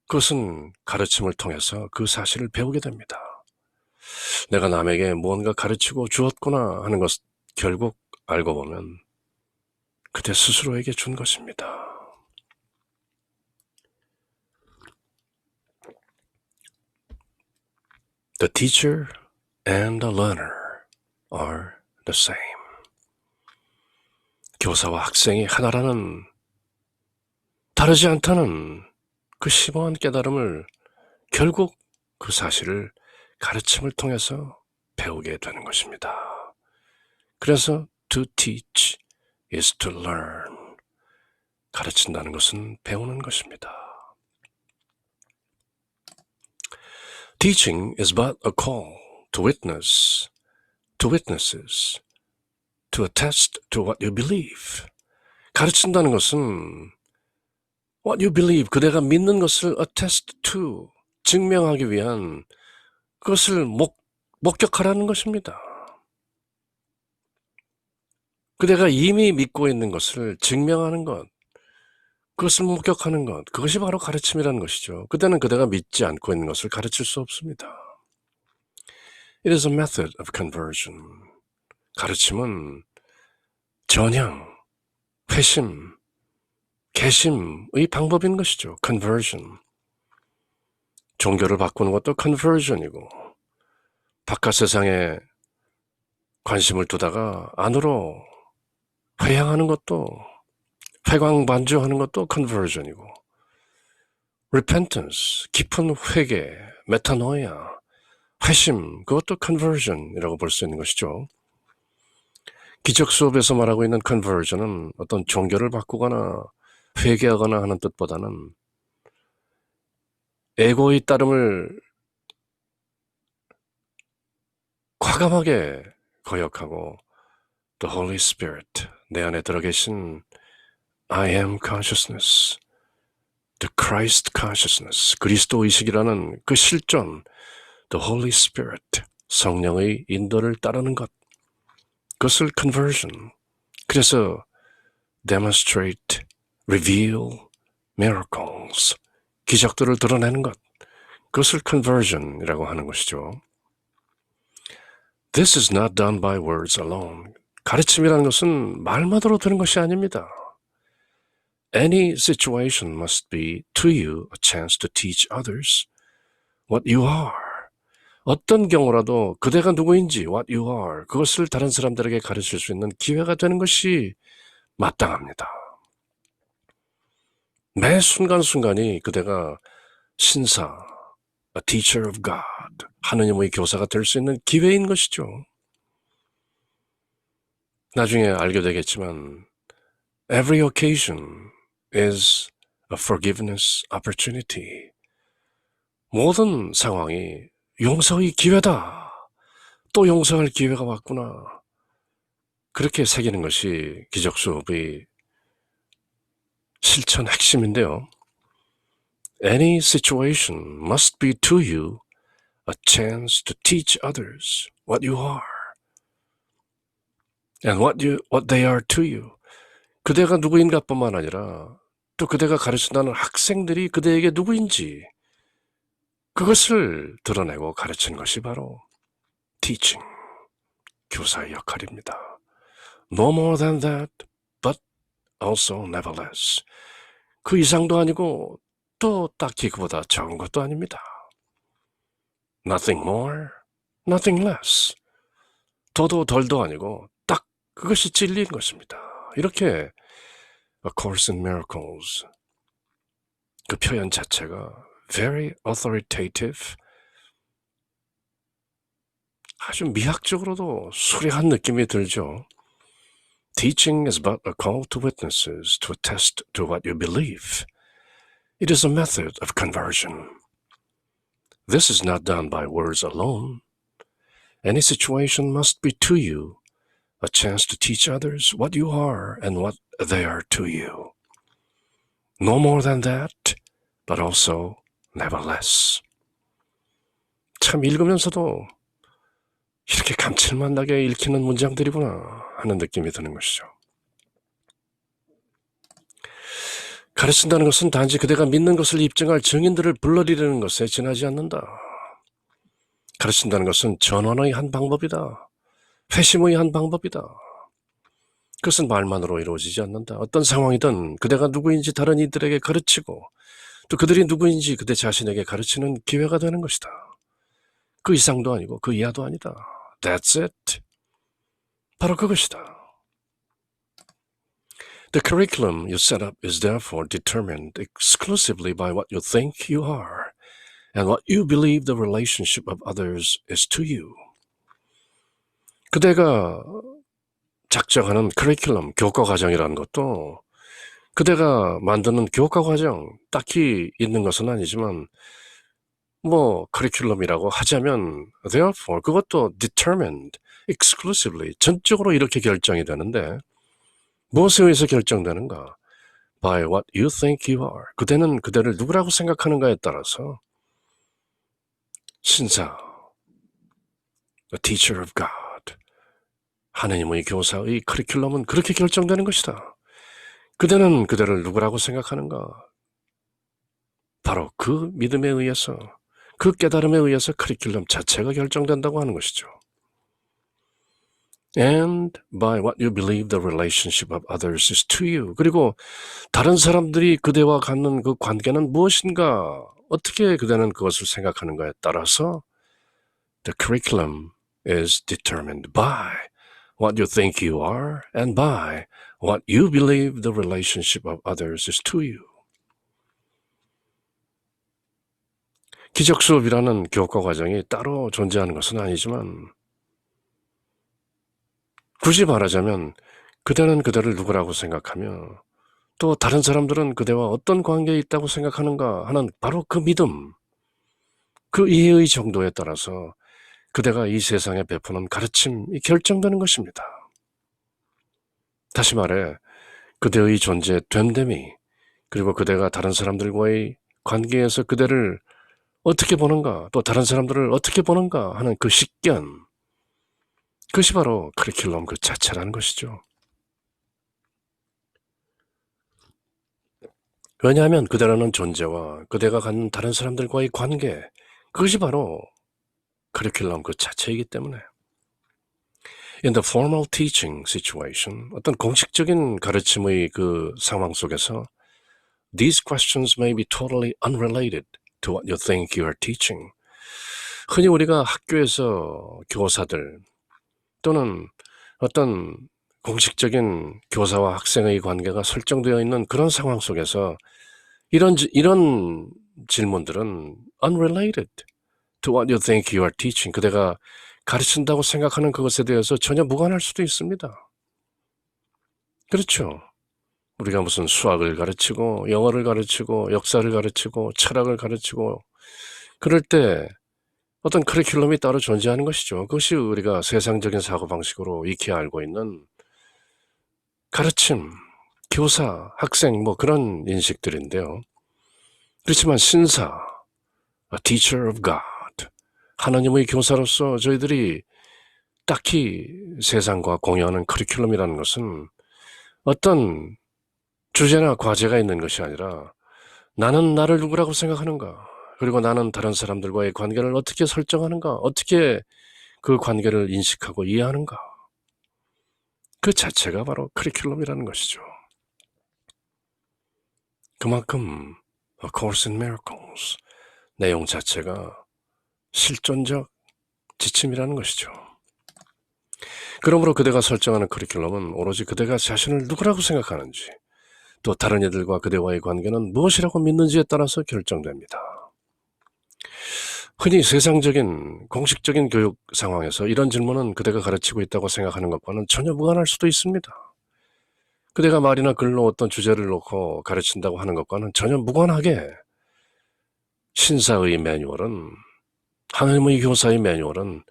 그것은 가르침을 통해서 그 사실을 배우게 됩니다. 내가 남에게 무언가 가르치고 주었구나 하는 것 결국 알고 보면 그대 스스로에게 준 것입니다. The teacher and the learner are the same. 교사와 학생이 하나라는, 다르지 않다는 그 심오한 깨달음을 결국 그 사실을 가르침을 통해서 배우게 되는 것입니다. 그래서 to teach is to learn. 가르친다는 것은 배우는 것입니다. Teaching is but a call to witness to witnesses, to attest to what you believe. 가르친다는 것은 what you believe, 그대가 믿는 것을 attest to, 증명하기 위한 그것을 목격하라는 것입니다. 그대가 이미 믿고 있는 것을 증명하는 것, 그것을 목격하는 것, 그것이 바로 가르침이라는 것이죠. 그때는 그대가 믿지 않고 있는 것을 가르칠 수 없습니다. It is a method of conversion. 가르침은 전향, 회심, 개심의 방법인 것이죠. conversion. 종교를 바꾸는 것도 conversion이고, 바깥 세상에 관심을 두다가 안으로 회향하는 것도, 회광반주하는 것도 conversion이고, repentance, 깊은 회개, 메타노이아, 회심, 그것도 conversion이라고 볼 수 있는 것이죠. 기적 수업에서 말하고 있는 conversion은 어떤 종교를 바꾸거나 회개하거나 하는 뜻보다는 에고의 따름을 과감하게 거역하고 The Holy Spirit, 내 안에 들어계신 I am consciousness, the Christ consciousness, 그리스도 의식이라는 그 실존 The Holy Spirit, 성령의 인도를 따르는 것, 그것을 conversion. 그래서 demonstrate, reveal, miracles, 기적들을 드러내는 것, 그것을 conversion이라고 하는 것이죠. This is not done by words alone. 가르침이라는 것은 말만으로 되는 것이 아닙니다. Any situation must be to you a chance to teach others what you are. 어떤 경우라도 그대가 누구인지 what you are, 그것을 다른 사람들에게 가르칠 수 있는 기회가 되는 것이 마땅합니다. 매 순간순간이 그대가 신사, a teacher of God, 하느님의 교사가 될 수 있는 기회인 것이죠. 나중에 알게 되겠지만 every occasion is a forgiveness opportunity. 모든 상황이 용서의 기회다. 또 용서할 기회가 왔구나. 그렇게 새기는 것이 기적 수업의 실천 핵심인데요. Any situation must be to you a chance to teach others what you are and what they are to you. 그대가 누구인가 뿐만 아니라 또 그대가 가르친다는 학생들이 그대에게 누구인지 그것을 드러내고 가르치는 것이 바로 teaching, 교사의 역할입니다. No more than that, but also nevertheless. 그 이상도 아니고 또 딱히 그보다 적은 것도 아닙니다. Nothing more, nothing less. 더도 덜도 아니고 딱 그것이 진리인 것입니다. 이렇게 A Course in Miracles, 그 표현 자체가 very authoritative, 아주 미학적으로도 수려한 느낌이 들죠. Teaching is but a call to witnesses to attest to what you believe. It is a method of conversion. This is not done by words alone. Any situation must be to you a chance to teach others what you are and what they are to you. No more than that, but also nevertheless. 참 읽으면서도 이렇게 감칠맛 나게 읽히는 문장들이구나 하는 느낌이 드는 것이죠. 가르친다는 것은 단지 그대가 믿는 것을 입증할 증인들을 불러들이는 것에 지나지 않는다. 가르친다는 것은 전환의 한 방법이다. 회심의 한 방법이다. 그것은 말만으로 이루어지지 않는다. 어떤 상황이든 그대가 누구인지 다른 이들에게 가르치고 또 그들이 누구인지 그대 자신에게 가르치는 기회가 되는 것이다. 그 이상도 아니고 그 이하도 아니다. That's it. 바로 그것이다. The curriculum you set up is therefore determined exclusively by what you think you are and what you believe the relationship of others is to you. 그대가 작정하는 커리큘럼, 교과과정이라는 것도 그대가 만드는 교과과정, 딱히 있는 것은 아니지만 커리큘럼이라고 하자면 therefore 그것도 determined, exclusively, 전적으로 이렇게 결정이 되는데 무엇에 의해서 결정되는가? By what you think you are. 그대는 그대를 누구라고 생각하는가에 따라서 신사, the teacher of God, 하느님의 교사의 커리큘럼은 그렇게 결정되는 것이다. 그대는 그대를 누구라고 생각하는가? 바로 그 믿음에 의해서, 그 깨달음에 의해서 커리큘럼 자체가 결정된다고 하는 것이죠. And by what you believe the relationship of others is to you. 그리고 다른 사람들이 그대와 갖는 그 관계는 무엇인가, 어떻게 그대는 그것을 생각하는가에 따라서 the curriculum is determined by what you think you are and by what you believe the relationship of others is to you. 기적 수업이라는 교과 과정이 따로 존재하는 것은 아니지만 굳이 말하자면 그대는 그대를 누구라고 생각하며 또 다른 사람들은 그대와 어떤 관계에 있다고 생각하는가 하는 바로 그 믿음, 그 이해의 정도에 따라서 그대가 이 세상에 베푸는 가르침이 결정되는 것입니다. 다시 말해 그대의 존재 됨됨이, 그리고 그대가 다른 사람들과의 관계에서 그대를 어떻게 보는가, 또 다른 사람들을 어떻게 보는가 하는 그 식견, 그것이 바로 커리큘럼 그 자체라는 것이죠. 왜냐하면 그대라는 존재와 그대가 갖는 다른 사람들과의 관계, 그것이 바로 커리큘럼 그 자체이기 때문에 In the formal teaching situation, 어떤 공식적인 가르침의 그 상황 속에서 These questions may be totally unrelated to what you think you are teaching. 흔히 우리가 학교에서 교사들 또는 어떤 공식적인 교사와 학생의 관계가 설정되어 있는 그런 상황 속에서 이런 질문들은 unrelated to what you think you are teaching. 그대가 가르친다고 생각하는 그것에 대해서 전혀 무관할 수도 있습니다. 그렇죠. 우리가 무슨 수학을 가르치고 영어를 가르치고 역사를 가르치고 철학을 가르치고 그럴 때 어떤 커리큘럼이 따로 존재하는 것이죠. 그것이 우리가 세상적인 사고방식으로 익히 알고 있는 가르침, 교사, 학생 뭐 그런 인식들인데요. 그렇지만 신사, a teacher of God, 하나님의 교사로서 저희들이 딱히 세상과 공유하는 커리큘럼이라는 것은 어떤 주제나 과제가 있는 것이 아니라 나는 나를 누구라고 생각하는가, 그리고 나는 다른 사람들과의 관계를 어떻게 설정하는가, 어떻게 그 관계를 인식하고 이해하는가, 그 자체가 바로 커리큘럼이라는 것이죠. 그만큼 A Course in Miracles, 내용 자체가 실존적 지침이라는 것이죠. 그러므로 그대가 설정하는 커리큘럼은 오로지 그대가 자신을 누구라고 생각하는지, 또 다른 이들과 그대와의 관계는 무엇이라고 믿는지에 따라서 결정됩니다. 흔히 세상적인 공식적인 교육 상황에서 이런 질문은 그대가 가르치고 있다고 생각하는 것과는 전혀 무관할 수도 있습니다. 그대가 말이나 글로 어떤 주제를 놓고 가르친다고 하는 것과는 전혀 무관하게 신사의 매뉴얼은, 하나님의 교사의 매뉴얼은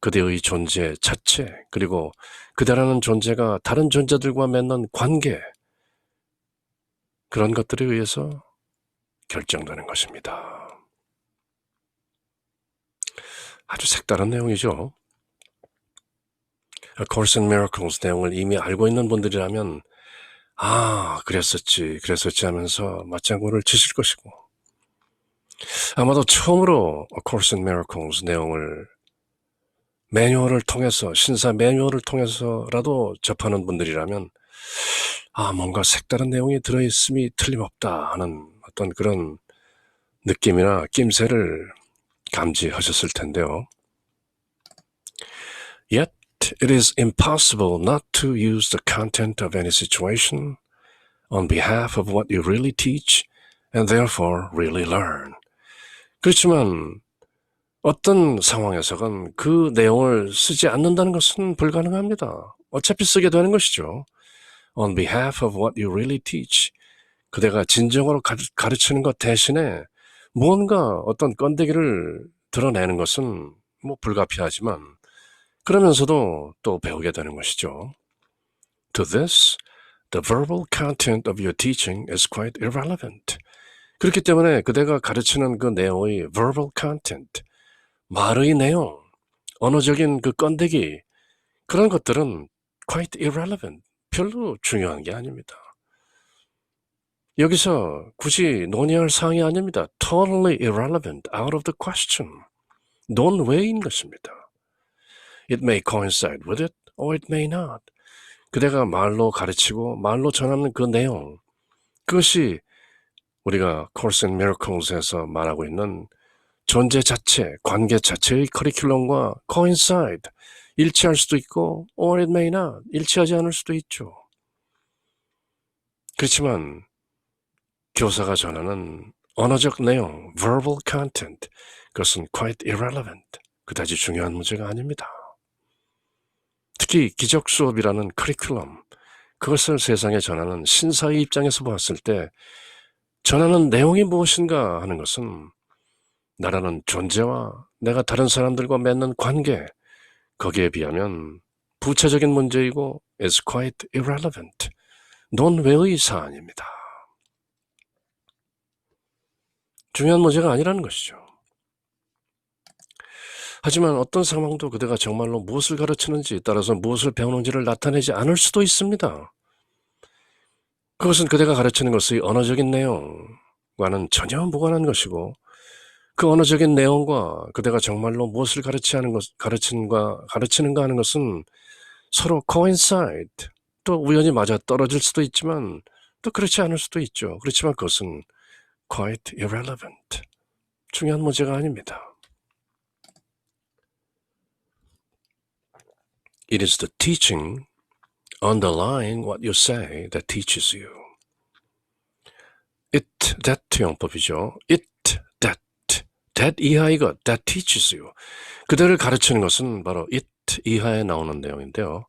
그대의 존재 자체, 그리고 그대라는 존재가 다른 존재들과 맺는 관계, 그런 것들에 의해서 결정되는 것입니다. 아주 색다른 내용이죠. A Course in Miracles 내용을 이미 알고 있는 분들이라면 그랬었지 하면서 맞장구를 치실 것이고, 아마도 처음으로 A Course in Miracles 내용을 매뉴얼을 통해서, 신사 매뉴얼을 통해서라도 접하는 분들이라면 뭔가 색다른 내용이 들어있음이 틀림없다 하는 어떤 그런 느낌이나 낌새를 감지하셨을 텐데요. Yet it is impossible not to use the content of any situation on behalf of what you really teach and therefore really learn. 그렇지만 어떤 상황에서건 그 내용을 쓰지 않는다는 것은 불가능합니다. 어차피 쓰게 되는 것이죠. On behalf of what you really teach. 그대가 진정으로 가르치는 것 대신에 무언가 어떤 건데기를 드러내는 것은 뭐 불가피하지만 그러면서도 또 배우게 되는 것이죠. To this, the verbal content of your teaching is quite irrelevant. 그렇기 때문에 그대가 가르치는 그 내용의 verbal content, 말의 내용, 언어적인 그 건데기, 그런 것들은 quite irrelevant, 별로 중요한 게 아닙니다. 여기서 굳이 논의할 사항이 아닙니다. Totally irrelevant, out of the question. 논외인 것입니다. It may coincide with it, or it may not. 그대가 말로 가르치고 말로 전하는 그 내용, 그것이 우리가 Course in Miracles에서 말하고 있는 존재 자체, 관계 자체의 커리큘럼과 coincide, 일치할 수도 있고 or it may not, 일치하지 않을 수도 있죠. 그렇지만 교사가 전하는 언어적 내용, verbal content, 그것은 quite irrelevant, 그다지 중요한 문제가 아닙니다. 특히 기적 수업이라는 커리큘럼, 그것을 세상에 전하는 신사의 입장에서 보았을 때 전하는 내용이 무엇인가 하는 것은 나라는 존재와 내가 다른 사람들과 맺는 관계, 거기에 비하면 부차적인 문제이고 is quite irrelevant, 논외의 사안입니다. 중요한 문제가 아니라는 것이죠. 하지만 어떤 상황도 그대가 정말로 무엇을 가르치는지 따라서 무엇을 배우는지를 나타내지 않을 수도 있습니다. 그것은 그대가 가르치는 것의 언어적인 내용과는 전혀 무관한 것이고 그 언어적인 내용과 그대가 정말로 무엇을 가르치는가 하는 것은 서로 coincide, 또 우연히 맞아 떨어질 수도 있지만 또 그렇지 않을 수도 있죠. 그렇지만 그것은 quite irrelevant, 중요한 문제가 아닙니다. It is the teaching underlying what you say that teaches you. It, that 용법이죠. It, that 이하의 것, that teaches you. 그대를 가르치는 것은 바로 it 이하에 나오는 내용인데요.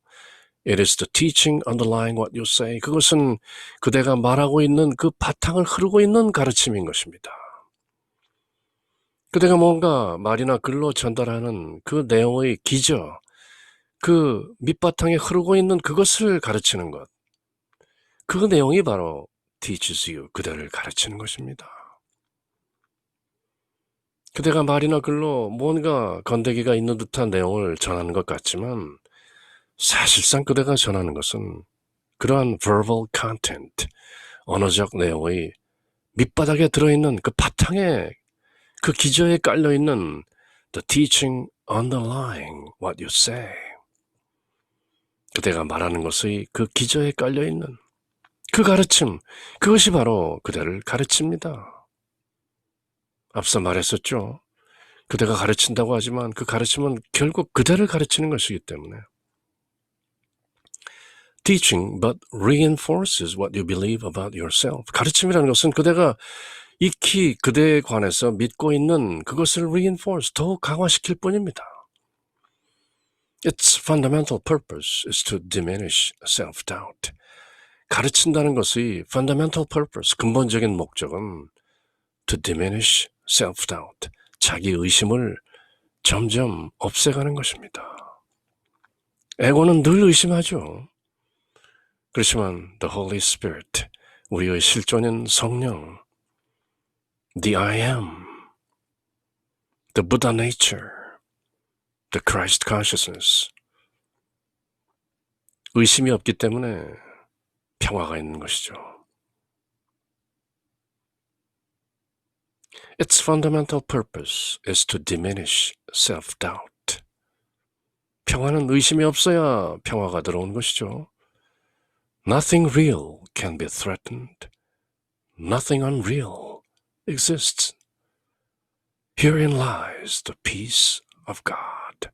It is the teaching underlying what you say. 그것은 그대가 말하고 있는 그 바탕을 흐르고 있는 가르침인 것입니다. 그대가 뭔가 말이나 글로 전달하는 그 내용의 기저, 그 밑바탕에 흐르고 있는 그것을 가르치는 것, 그 내용이 바로 teaches you, 그대를 가르치는 것입니다. 그대가 말이나 글로 뭔가 건더기가 있는 듯한 내용을 전하는 것 같지만 사실상 그대가 전하는 것은 그러한 verbal content, 언어적 내용의 밑바닥에 들어있는 그 바탕에, 그 기저에 깔려있는 the teaching underlying what you say. 그대가 말하는 것의 그 기저에 깔려있는 그 가르침, 그것이 바로 그대를 가르칩니다. 앞서 말했었죠. 그대가 가르친다고 하지만 그 가르침은 결국 그대를 가르치는 것이기 때문에 Teaching but reinforces what you believe about yourself. 가르침이라는 것은 그대가 익히 그대에 관해서 믿고 있는 그것을 reinforce, 더욱 강화시킬 뿐입니다. Its fundamental purpose is to diminish self-doubt. 가르친다는 것의 fundamental purpose, 근본적인 목적은 to diminish self-doubt, 자기 의심을 점점 없애가는 것입니다. 에고는 늘 의심하죠. 그렇지만 the Holy Spirit, 우리의 실존인 성령, the I am, the Buddha nature, the Christ consciousness, 의심이 없기 때문에 평화가 있는 것이죠. Its fundamental purpose is to diminish self-doubt. 평화는 의심이 없어야 평화가 들어온 것이죠. Nothing real can be threatened. Nothing unreal exists. Herein lies the peace of God.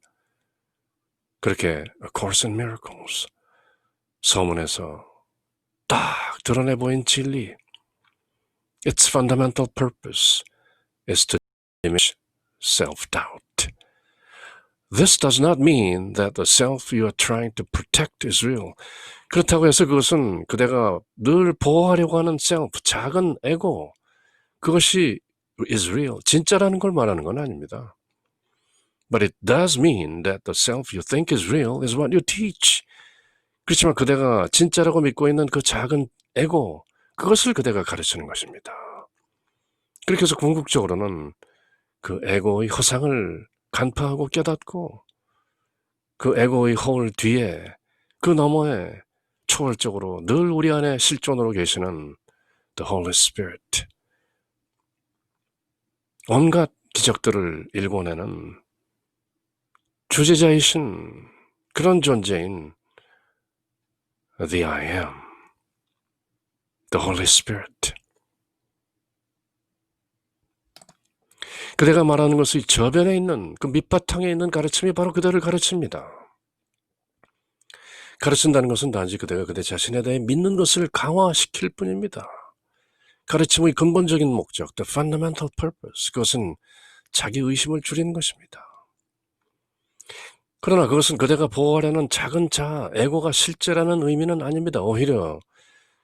그렇게 A Course in Miracles, 서문에서 딱 드러내 보인 진리, Its fundamental purpose is to diminish self-doubt. This does not mean that the self you are trying to protect is real. 그렇다고 해서 그것은 그대가 늘 보호하려고 하는 self, 작은 에고, 그것이 is real, 진짜라는 걸 말하는 건 아닙니다. But it does mean that the self you think is real is what you teach. 그렇지만 그대가 진짜라고 믿고 있는 그 작은 에고, 그것을 그대가 가르치는 것입니다. 그렇게 해서 궁극적으로는 그 에고의 허상을 간파하고 깨닫고 그 에고의 허울 뒤에 그 너머에 초월적으로 늘 우리 안에 실존으로 계시는 The Holy Spirit, 온갖 기적들을 일궈내는 주제자이신 그런 존재인 The I Am, The Holy Spirit. 그대가 말하는 것의 저변에 있는 그 밑바탕에 있는 가르침이 바로 그대를 가르칩니다. 가르친다는 것은 단지 그대가 그대 자신에 대해 믿는 것을 강화시킬 뿐입니다. 가르침의 근본적인 목적, the fundamental purpose, 그것은 자기 의심을 줄이는 것입니다. 그러나 그것은 그대가 보호하려는 작은 자아, 에고가 실제라는 의미는 아닙니다. 오히려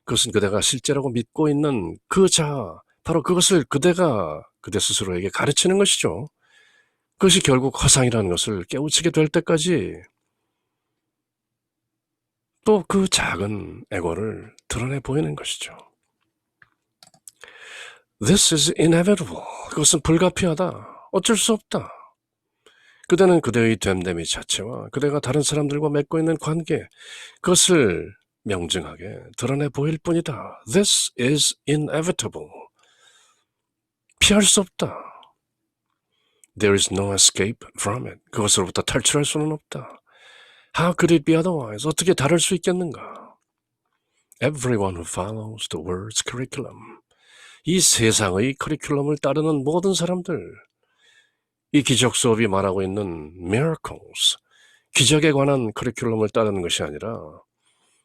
그것은 그대가 실제라고 믿고 있는 그 자아, 바로 그것을 그대가 그대 스스로에게 가르치는 것이죠. 그것이 결국 허상이라는 것을 깨우치게 될 때까지 또 그 작은 에고를 드러내 보이는 것이죠. This is inevitable. 그것은 불가피하다. 어쩔 수 없다. 그대는 그대의 됨됨이 자체와 그대가 다른 사람들과 맺고 있는 관계, 그것을 명징하게 드러내 보일 뿐이다. This is inevitable. 피할 수 없다. There is no escape from it. 그것으로부터 탈출할 수는 없다. How could it be otherwise? 어떻게 다를 수 있겠는가? Everyone who follows the world's curriculum. 이 세상의 커리큘럼을 따르는 모든 사람들, 이 기적 수업이 말하고 있는 miracles, 기적에 관한 커리큘럼을 따르는 것이 아니라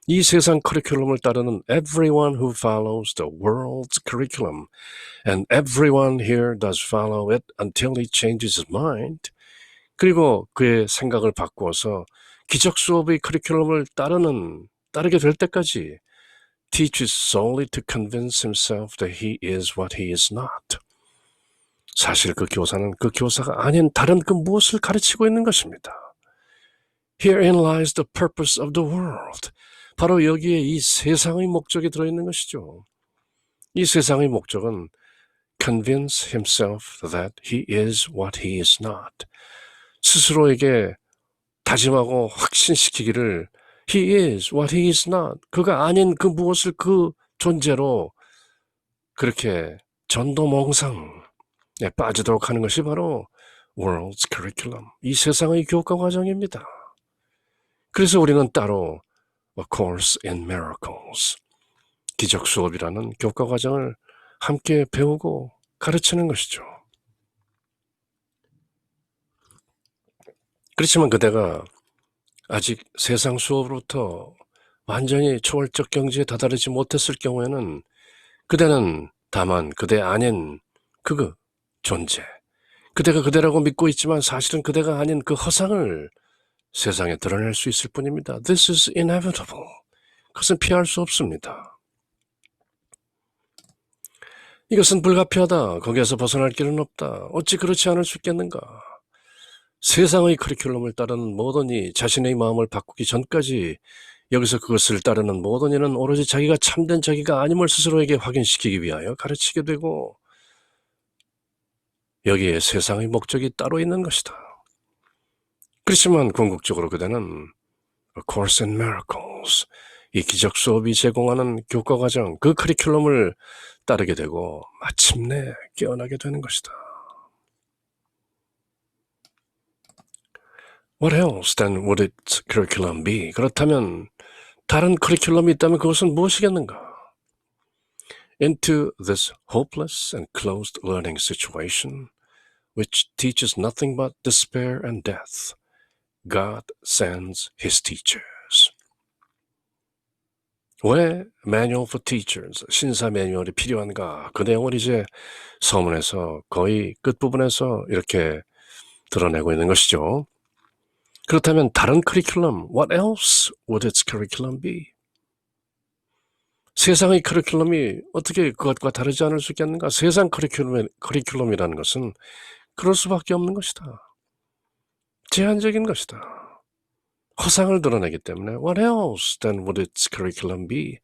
이 세상 커리큘럼을 따르는 everyone who follows the world's curriculum, and everyone here does follow it until he changes his mind. 그리고 그의 생각을 바꾸어서 기적 수업의 커리큘럼을 따르게 될 때까지 teaches solely to convince himself that he is what he is not. 사실 그 교사는 그 교사가 아닌 다른 그 무엇을 가르치고 있는 것입니다. Herein lies the purpose of the world. 바로 여기에 이 세상의 목적이 들어있는 것이죠. 이 세상의 목적은 convince himself that he is what he is not. 스스로에게 다짐하고 확신시키기를 he is what he is not. 그가 아닌 그 무엇을 그 존재로 그렇게 전도몽상에 빠지도록 하는 것이 바로 world's curriculum, 이 세상의 교과 과정입니다. 그래서 우리는 따로 A Course in Miracles, 기적 수업이라는 교과 과정을 함께 배우고 가르치는 것이죠. 그렇지만 그대가 아직 세상 수업으로부터 완전히 초월적 경지에 다다르지 못했을 경우에는 그대는 다만 그대 아닌 그 존재, 그대가 그대라고 믿고 있지만 사실은 그대가 아닌 그 허상을 세상에 드러낼 수 있을 뿐입니다. This is inevitable. 그것은 피할 수 없습니다. 이것은 불가피하다. 거기에서 벗어날 길은 없다. 어찌 그렇지 않을 수 있겠는가? 세상의 커리큘럼을 따르는 모든 이 자신의 마음을 바꾸기 전까지 여기서 그것을 따르는 모든 이는 오로지 자기가 참된 자기가 아님을 스스로에게 확인시키기 위하여 가르치게 되고 여기에 세상의 목적이 따로 있는 것이다. 그렇지만 궁극적으로 그대는 A Course in Miracles, 이 기적 수업이 제공하는 교과 과정, 그 커리큘럼을 따르게 되고 마침내 깨어나게 되는 것이다. What else then would its curriculum be? 그렇다면 다른 커리큘럼이 있다면 그것은 무엇이겠는가? Into this hopeless and closed learning situation, which teaches nothing but despair and death, God sends His teachers. 왜 Manual for Teachers, 신사 매뉴얼이 필요한가? 그 내용을 이제 서문에서 거의 끝부분에서 이렇게 드러내고 있는 것이죠. 그렇다면 다른 커리큘럼, what else would its curriculum be? 세상의 커리큘럼이 어떻게 그것과 다르지 않을 수 있겠는가? 세상 커리큘럼이라는 것은 그럴 수밖에 없는 것이다. 제한적인 것이다. 허상을 드러내기 때문에 what else then would its curriculum be?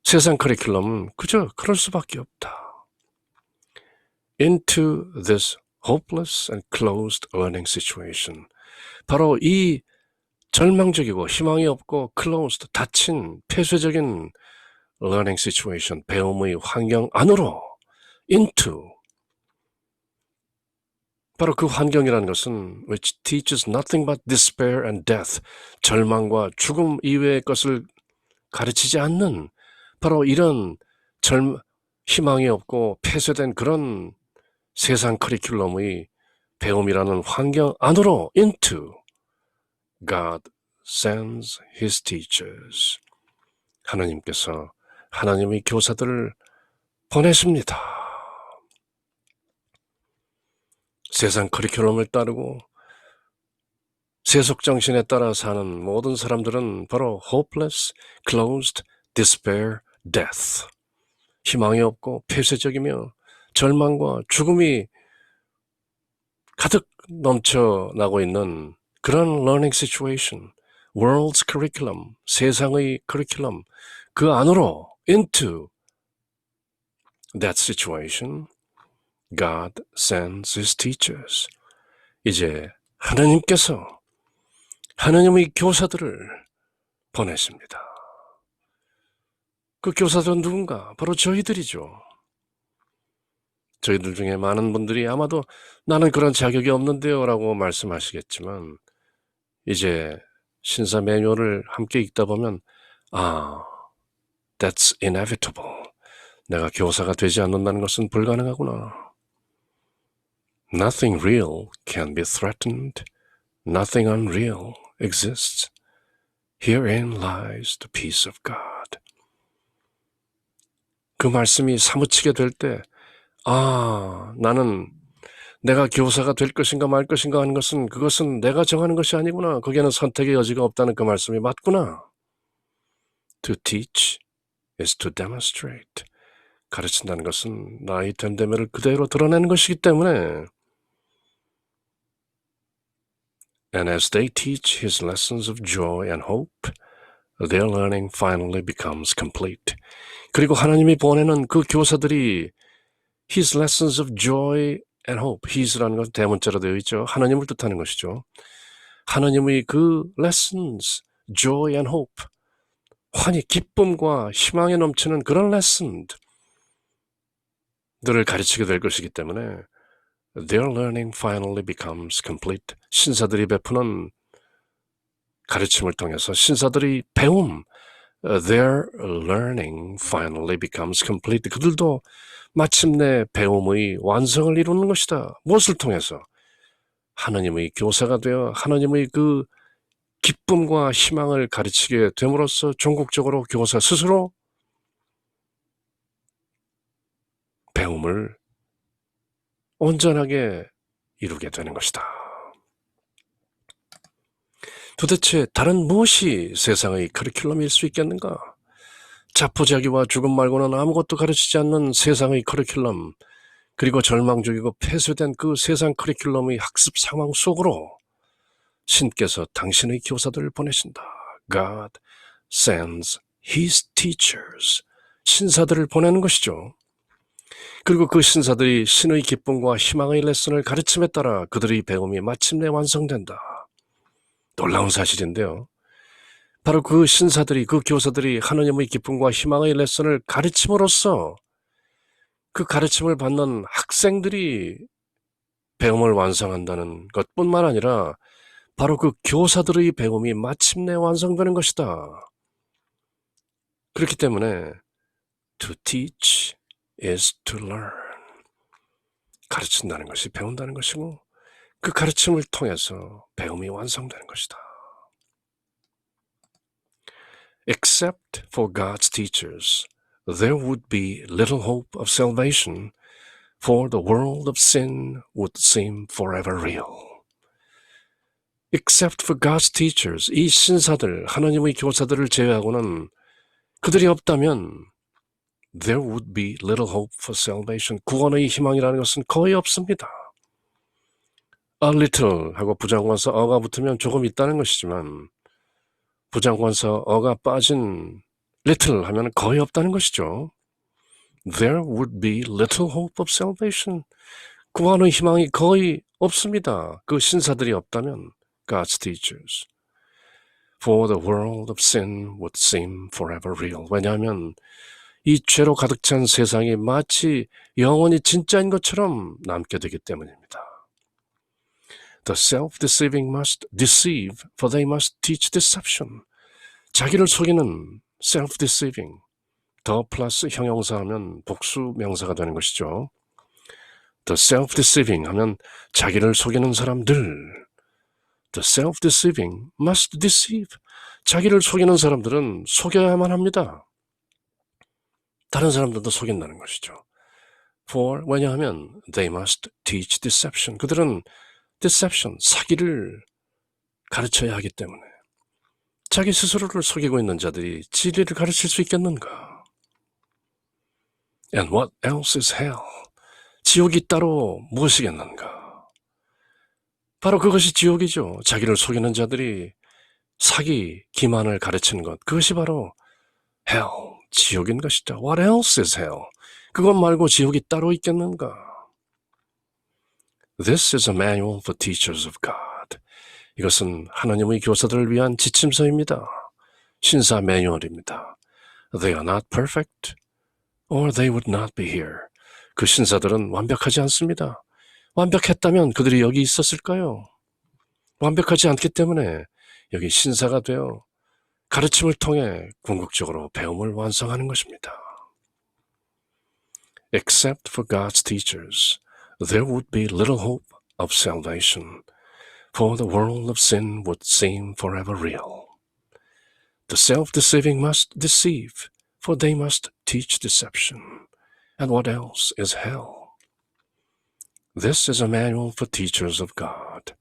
세상 커리큘럼은 그저 그럴 수밖에 없다. Into this hopeless and closed learning situation. 바로 이 절망적이고 희망이 없고 closed, 닫힌 폐쇄적인 learning situation, 배움의 환경 안으로 into, 바로 그 환경이라는 것은 which teaches nothing but despair and death, 절망과 죽음 이외의 것을 가르치지 않는 바로 이런 희망이 없고 폐쇄된 그런 세상 커리큘럼의 배움이라는 환경 안으로 into God sends his teachers. 하나님께서 하나님의 교사들을 보내십니다. 세상 커리큘럼을 따르고 세속정신에 따라 사는 모든 사람들은 바로 hopeless, closed, despair, death. 희망이 없고 폐쇄적이며 절망과 죽음이 가득 넘쳐나고 있는 그런 learning situation, world's curriculum, 세상의 커리큘럼, 그 안으로 into that situation, God sends his teachers. 이제 하나님께서 하나님의 교사들을 보내십니다. 그 교사들은 누군가? 바로 저희들이죠. 저희들 중에 많은 분들이 아마도 나는 그런 자격이 없는데요 라고 말씀하시겠지만 이제 신사 매뉴얼을 함께 읽다 보면 that's inevitable. 내가 교사가 되지 않는다는 것은 불가능하구나. Nothing real can be threatened. Nothing unreal exists. Herein lies the peace of God. 그 말씀이 사무치게 될 때 나는 내가 교사가 될 것인가 말 것인가 하는 것은 그것은 내가 정하는 것이 아니구나. 거기에는 선택의 여지가 없다는 그 말씀이 맞구나. To teach is to demonstrate. 가르친다는 것은 나의 된됨을 그대로 드러내는 것이기 때문에 And as they teach his lessons of joy and hope, their learning finally becomes complete. 그리고 하나님이 보내는 그 교사들이 his lessons of joy and hope, his라는 것은 대문자로 되어 있죠. 하나님을 뜻하는 것이죠. 하나님의 그 lessons, joy and hope, 기쁨과 희망에 넘치는 그런 lesson들을 가르치게 될 것이기 때문에 their learning finally becomes complete. 신사들이 베푸는 가르침을 통해서 신사들이 배움, their learning finally becomes complete. 그들도 마침내 배움의 완성을 이루는 것이다. 무엇을 통해서? 하나님의 교사가 되어 하나님의 그 기쁨과 희망을 가르치게 됨으로써 종국적으로 교사 스스로 배움을 온전하게 이루게 되는 것이다. 도대체 다른 무엇이 세상의 커리큘럼일 수 있겠는가? 자포자기와 죽음 말고는 아무것도 가르치지 않는 세상의 커리큘럼, 그리고 절망적이고 폐쇄된 그 세상 커리큘럼의 학습 상황 속으로 신께서 당신의 교사들을 보내신다. God sends his teachers. 신사들을 보내는 것이죠. 그리고 그 신사들이 신의 기쁨과 희망의 레슨을 가르침에 따라 그들의 배움이 마침내 완성된다. 놀라운 사실인데요. 바로 그 신사들이, 그 교사들이 하나님의 기쁨과 희망의 레슨을 가르침으로써 그 가르침을 받는 학생들이 배움을 완성한다는 것뿐만 아니라 바로 그 교사들의 배움이 마침내 완성되는 것이다. 그렇기 때문에 to teach is to learn. 가르친다는 것이 배운다는 것이고 그 가르침을 통해서 배움이 완성되는 것이다. Except for God's teachers, there would be little hope of salvation, for the world of sin would seem forever real. Except for God's teachers, 이 신사들, 하나님의 교사들을 제외하고는 그들이 없다면 there would be little hope for salvation. 구원의 희망이라는 것은 거의 없습니다. a little 하고 부정관사 어가 붙으면 조금 있다는 것이지만 부정관사 어가 빠진 little 하면 거의 없다는 것이죠. There would be little hope of salvation. 구원의 희망이 거의 없습니다. 그 신사들이 없다면 God's teachers. For the world of sin would seem forever real. 왜냐하면 이 죄로 가득 찬 세상이 마치 영원히 진짜인 것처럼 남게 되기 때문입니다. The self-deceiving must deceive, for they must teach deception. 자기를 속이는 self-deceiving, 더 플러스 형용사하면 복수 명사가 되는 것이죠. The self-deceiving 하면 자기를 속이는 사람들. The self-deceiving must deceive. 자기를 속이는 사람들은 속여야만 합니다. 다른 사람들도 속인다는 것이죠. For, 왜냐하면 they must teach deception. 그들은 deception, 사기를 가르쳐야 하기 때문에. 자기 스스로를 속이고 있는 자들이 진리를 가르칠 수 있겠는가? And what else is hell? 지옥이 따로 무엇이겠는가? 바로 그것이 지옥이죠. 자기를 속이는 자들이 사기, 기만을 가르치는 것. 그것이 바로 hell, 지옥인 것이다. What else is hell? 그것 말고 지옥이 따로 있겠는가? This is a manual for teachers of God. 이것은 하나님의 교사들을 위한 지침서입니다. 신사 매뉴얼입니다. They are not perfect, or they would not be here. 그 신사들은 완벽하지 않습니다. 완벽했다면 그들이 여기 있었을까요? 완벽하지 않기 때문에 여기 신사가 되어 가르침을 통해 궁극적으로 배움을 완성하는 것입니다. Except for God's teachers, there would be little hope of salvation, for the world of sin would seem forever real. The self-deceiving must deceive, for they must teach deception. And what else is hell? This is a manual for teachers of God.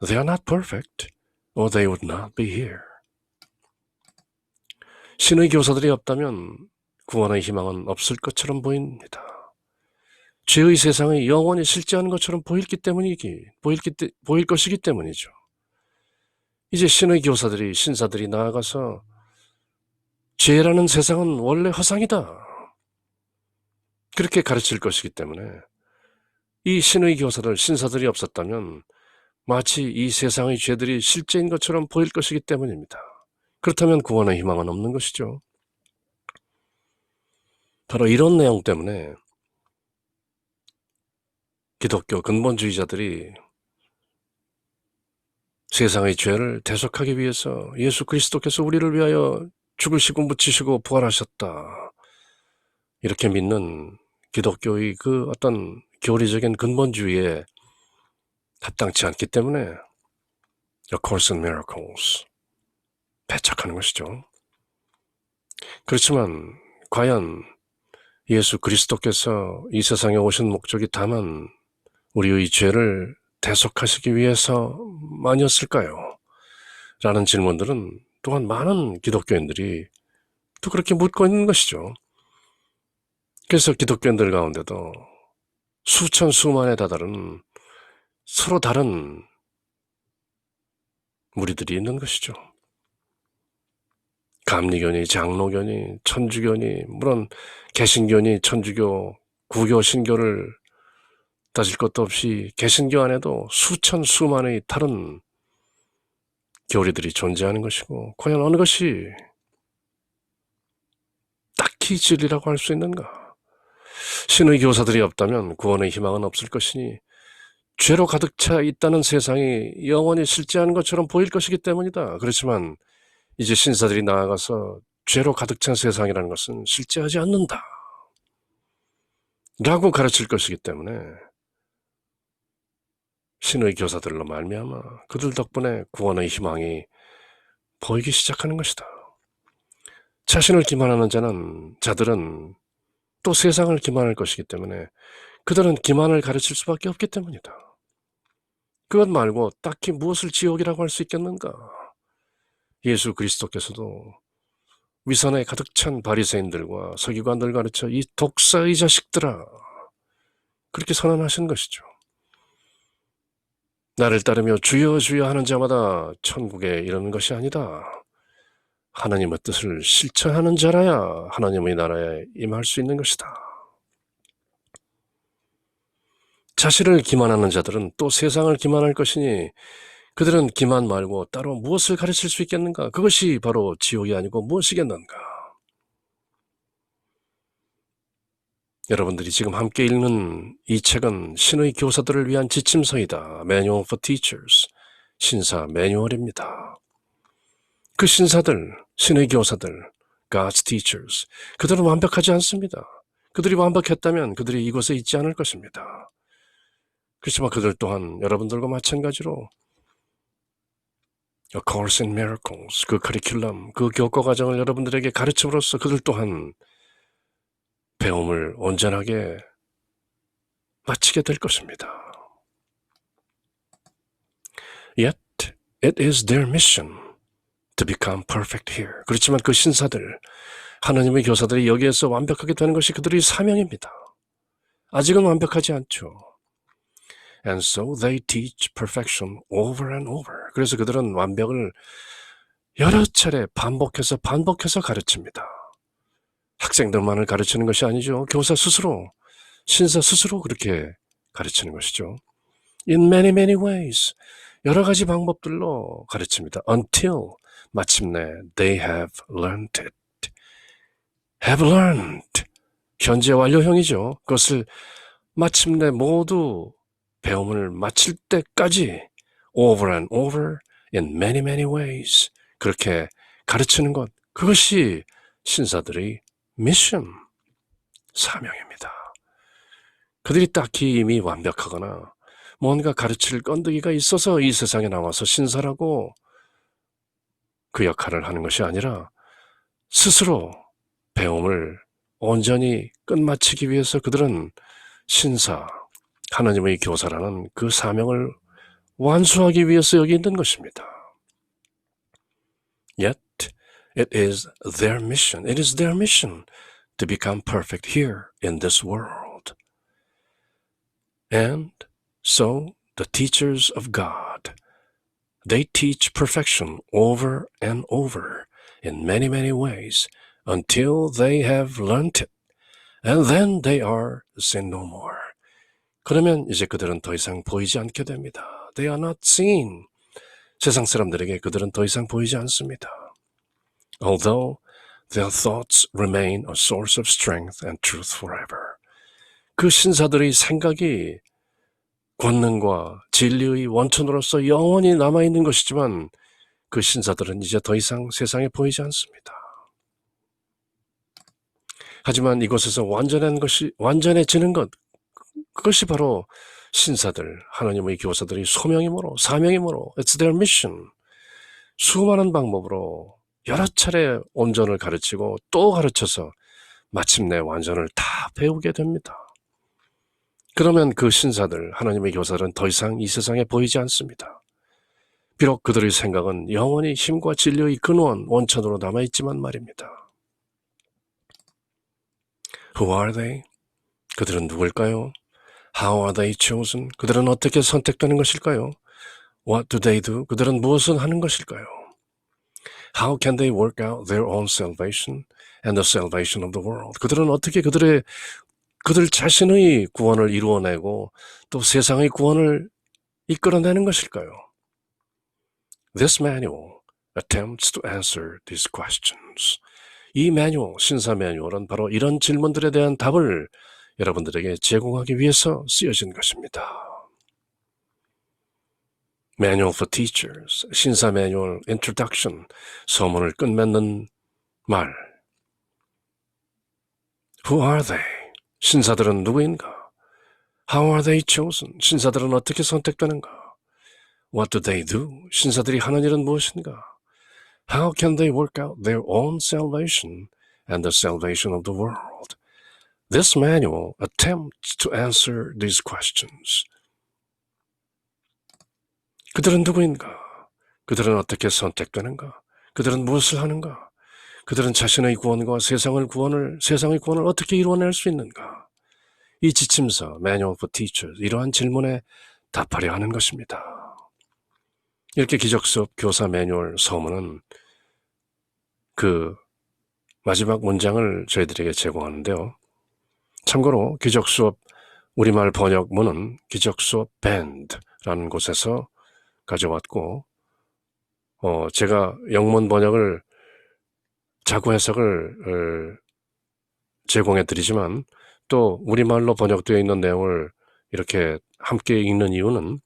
They are not perfect, or they would not be here. 신의 교사들이 없다면 구원의 희망은 없을 것처럼 보입니다. 죄의 세상이 영원히 실제하는 것처럼 보일 것이기 때문이죠. 이제 신의 교사들이, 신사들이 나아가서 죄라는 세상은 원래 허상이다. 그렇게 가르칠 것이기 때문에 이 신의 교사들, 신사들이 없었다면 마치 이 세상의 죄들이 실제인 것처럼 보일 것이기 때문입니다. 그렇다면 구원의 희망은 없는 것이죠. 바로 이런 내용 때문에 기독교 근본주의자들이 세상의 죄를 대속하기 위해서 예수 그리스도께서 우리를 위하여 죽으시고 묻히시고 부활하셨다. 이렇게 믿는 기독교의 그 어떤 교리적인 근본주의에 합당치 않기 때문에 A Course in Miracles 배척하는 것이죠. 그렇지만 과연 예수 그리스도께서 이 세상에 오신 목적이 다만 우리의 죄를 대속하시기 위해서만이었을까요? 라는 질문들은 또한 많은 기독교인들이 또 그렇게 묻고 있는 것이죠. 그래서 기독교인들 가운데도 수천 수만에 다다른 서로 다른 무리들이 있는 것이죠. 감리교니, 장로교니, 천주교니, 물론 개신교니, 천주교, 구교, 신교를 따질 것도 없이 개신교 안에도 수천 수만의 다른 교리들이 존재하는 것이고, 과연 어느 것이 딱히 진리라고 할 수 있는가? 신의 교사들이 없다면 구원의 희망은 없을 것이니 죄로 가득 차 있다는 세상이 영원히 실제하는 것처럼 보일 것이기 때문이다. 그렇지만 이제 신사들이 나아가서 죄로 가득 찬 세상이라는 것은 실제하지 않는다. 라고 가르칠 것이기 때문에 신의 교사들로 말미암아 그들 덕분에 구원의 희망이 보이기 시작하는 것이다. 자신을 기만하는 자들은 또 세상을 기만할 것이기 때문에 그들은 기만을 가르칠 수밖에 없기 때문이다. 그것 말고 딱히 무엇을 지옥이라고 할 수 있겠는가? 예수 그리스도께서도 위선에 가득 찬 바리새인들과 서기관들 가르쳐 이 독사의 자식들아 그렇게 선언하신 것이죠. 나를 따르며 주여 주여 하는 자마다 천국에 이르는 것이 아니다. 하나님의 뜻을 실천하는 자라야 하나님의 나라에 임할 수 있는 것이다. 자신을 기만하는 자들은 또 세상을 기만할 것이니 그들은 기만 말고 따로 무엇을 가르칠 수 있겠는가? 그것이 바로 지옥이 아니고 무엇이겠는가? 여러분들이 지금 함께 읽는 이 책은 신의 교사들을 위한 지침서이다. Manual for Teachers, 신사 매뉴얼입니다. 그 신사들, 신의 교사들, God's teachers, 그들은 완벽하지 않습니다. 그들이 완벽했다면 그들이 이곳에 있지 않을 것입니다. 그렇지만 그들 또한 여러분들과 마찬가지로 A Course in Miracles, 그 커리큘럼, 그 교과 과정을 여러분들에게 가르침으로써 그들 또한 배움을 온전하게 마치게 될 것입니다. Yet, it is their mission to become perfect here. 그렇지만 그 신사들, 하나님의 교사들이 여기에서 완벽하게 되는 것이 그들의 사명입니다. 아직은 완벽하지 않죠. And so they teach perfection over and over. 그래서 그들은 완벽을 여러 차례 반복해서 가르칩니다. 학생들만을 가르치는 것이 아니죠. 교사 스스로, 신사 스스로 그렇게 가르치는 것이죠. In many, many ways. 여러 가지 방법들로 가르칩니다. Until 마침내 they have learned it. have learned. 현재 완료형이죠. 그것을 마침내 모두 배움을 마칠 때까지 over and over in many, many ways. 그렇게 가르치는 것. 그것이 신사들의 미션, 사명입니다. 그들이 딱히 이미 완벽하거나 뭔가 가르칠 건더기가 있어서 이 세상에 나와서 신사라고 그 역할을 하는 것이 아니라 스스로 배움을 온전히 끝마치기 위해서 그들은 신사, 하나님의 교사라는 그 사명을 완수하기 위해서 여기 있는 것입니다. Yet, it is their mission. It is their mission to become perfect here in this world. And so, the teachers of God, they teach perfection over and over in many, many ways until they have learned it. And then they are seen no more. 그러면 이제 그들은 더 이상 보이지 않게 됩니다. They are not seen. 세상 사람들에게 그들은 더 이상 보이지 않습니다. Although their thoughts remain a source of strength and truth forever. 그 신사들의 생각이 권능과 진리의 원천으로서 영원히 남아있는 것이지만 그 신사들은 이제 더 이상 세상에 보이지 않습니다. 하지만 이곳에서 완전해지는 것, 그것이 바로 신사들, 하나님의 교사들의 소명이므로, 사명이므로, it's their mission. 수많은 방법으로 여러 차례 온전을 가르치고 또 가르쳐서 마침내 완전을 다 배우게 됩니다. 그러면 그 신사들, 하나님의 교사들은 더 이상 이 세상에 보이지 않습니다. 비록 그들의 생각은 영원히 힘과 진리의 근원, 원천으로 남아있지만 말입니다. Who are they? 그들은 누굴까요? How are they chosen? 그들은 어떻게 선택되는 것일까요? What do they do? 그들은 무엇을 하는 것일까요? How can they work out their own salvation and the salvation of the world? 그들은 어떻게 그들 자신의 구원을 이루어내고 또 세상의 구원을 이끌어내는 것일까요? This manual attempts to answer these questions. 이 매뉴얼, 신사 매뉴얼은 바로 이런 질문들에 대한 답을 여러분들에게 제공하기 위해서 쓰여진 것입니다. Manual for Teachers, 신사 매뉴얼, Introduction, 서문을 끝맺는 말. Who are they? 신사들은 누구인가? How are they chosen? 신사들은 어떻게 선택되는가? What do they do? 신사들이 하는 일은 무엇인가? How can they work out their own salvation and the salvation of the world? This manual attempts to answer these questions. 그들은 누구인가? 그들은 어떻게 선택되는가? 그들은 무엇을 하는가? 그들은 자신의 구원과 세상의 구원을 어떻게 이루어낼 수 있는가? 이 지침서, Manual for Teachers, 이러한 질문에 답하려 하는 것입니다. 이렇게 기적수업 교사 매뉴얼 서문은 그 마지막 문장을 저희들에게 제공하는데요. 참고로 기적수업 우리말 번역문은 기적수업 밴드라는 곳에서 가져왔고, 제가 영문 번역을 자구 해석을 제공해 드리지만 또 우리말로 번역되어 있는 내용을 이렇게 함께 읽는 이유는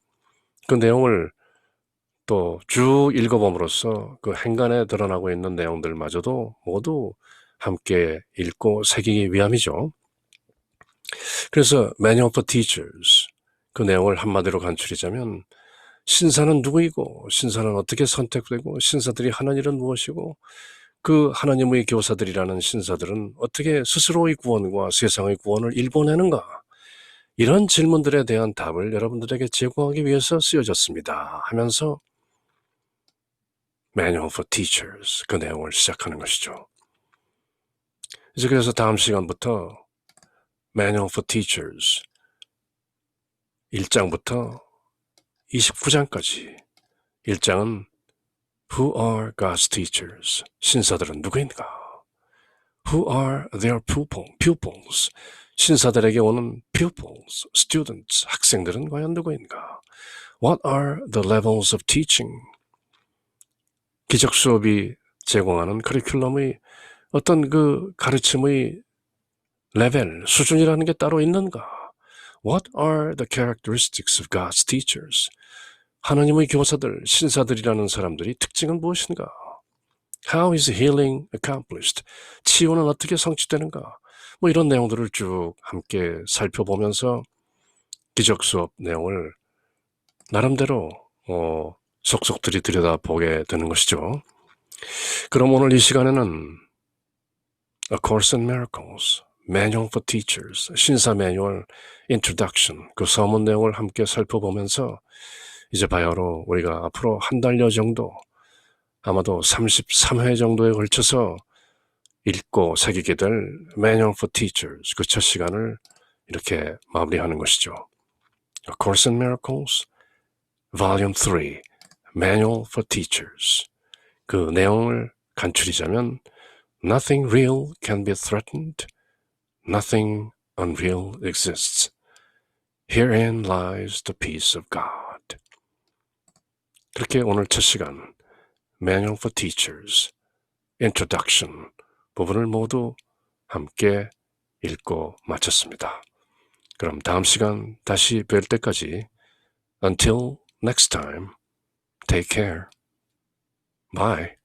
그 내용을 또 쭉 읽어봄으로써 그 행간에 드러나고 있는 내용들마저도 모두 함께 읽고 새기기 위함이죠. 그래서 Manual for Teachers, 그 내용을 한마디로 간추리자면 신사는 누구이고 신사는 어떻게 선택되고 신사들이 하는 일은 무엇이고 그 하나님의 교사들이라는 신사들은 어떻게 스스로의 구원과 세상의 구원을 일궈내는가, 이런 질문들에 대한 답을 여러분들에게 제공하기 위해서 쓰여졌습니다 하면서 Manual for Teachers, 그 내용을 시작하는 것이죠. 이제 그래서 다음 시간부터 Manual for Teachers 1장부터 29장까지 1장은 Who are God's teachers? 신사들은 누구인가? Who are their pupils? 신사들에게 오는 pupils, students, 학생들은 과연 누구인가? What are the levels of teaching? 기적 수업이 제공하는 커리큘럼의 어떤 그 가르침의 레벨, 수준이라는 게 따로 있는가? What are the characteristics of God's teachers? 하나님의 교사들, 신사들이라는 사람들이 특징은 무엇인가? How is healing accomplished? 치유는 어떻게 성취되는가? 뭐 이런 내용들을 쭉 함께 살펴보면서 기적 수업 내용을 나름대로 속속들이 들여다보게 되는 것이죠. 그럼 오늘 이 시간에는 A Course in Miracles, Manual for Teachers, 신사 매뉴얼 Introduction, 그 서문 내용을 함께 살펴보면서 이제 바야흐로 우리가 앞으로 한 달여 정도, 아마도 33회 정도에 걸쳐서 읽고 새기게 될 Manual for Teachers, 그 첫 시간을 이렇게 마무리하는 것이죠. A Course in Miracles, Volume 3, Manual for Teachers. 그 내용을 간추리자면 Nothing real can be threatened. Nothing unreal exists. Herein lies the peace of God. 그렇게 오늘 첫 시간 Manual for Teachers, Introduction 부분을 모두 함께 읽고 마쳤습니다. 그럼 다음 시간 다시 뵐 때까지 Until next time, take care. Bye.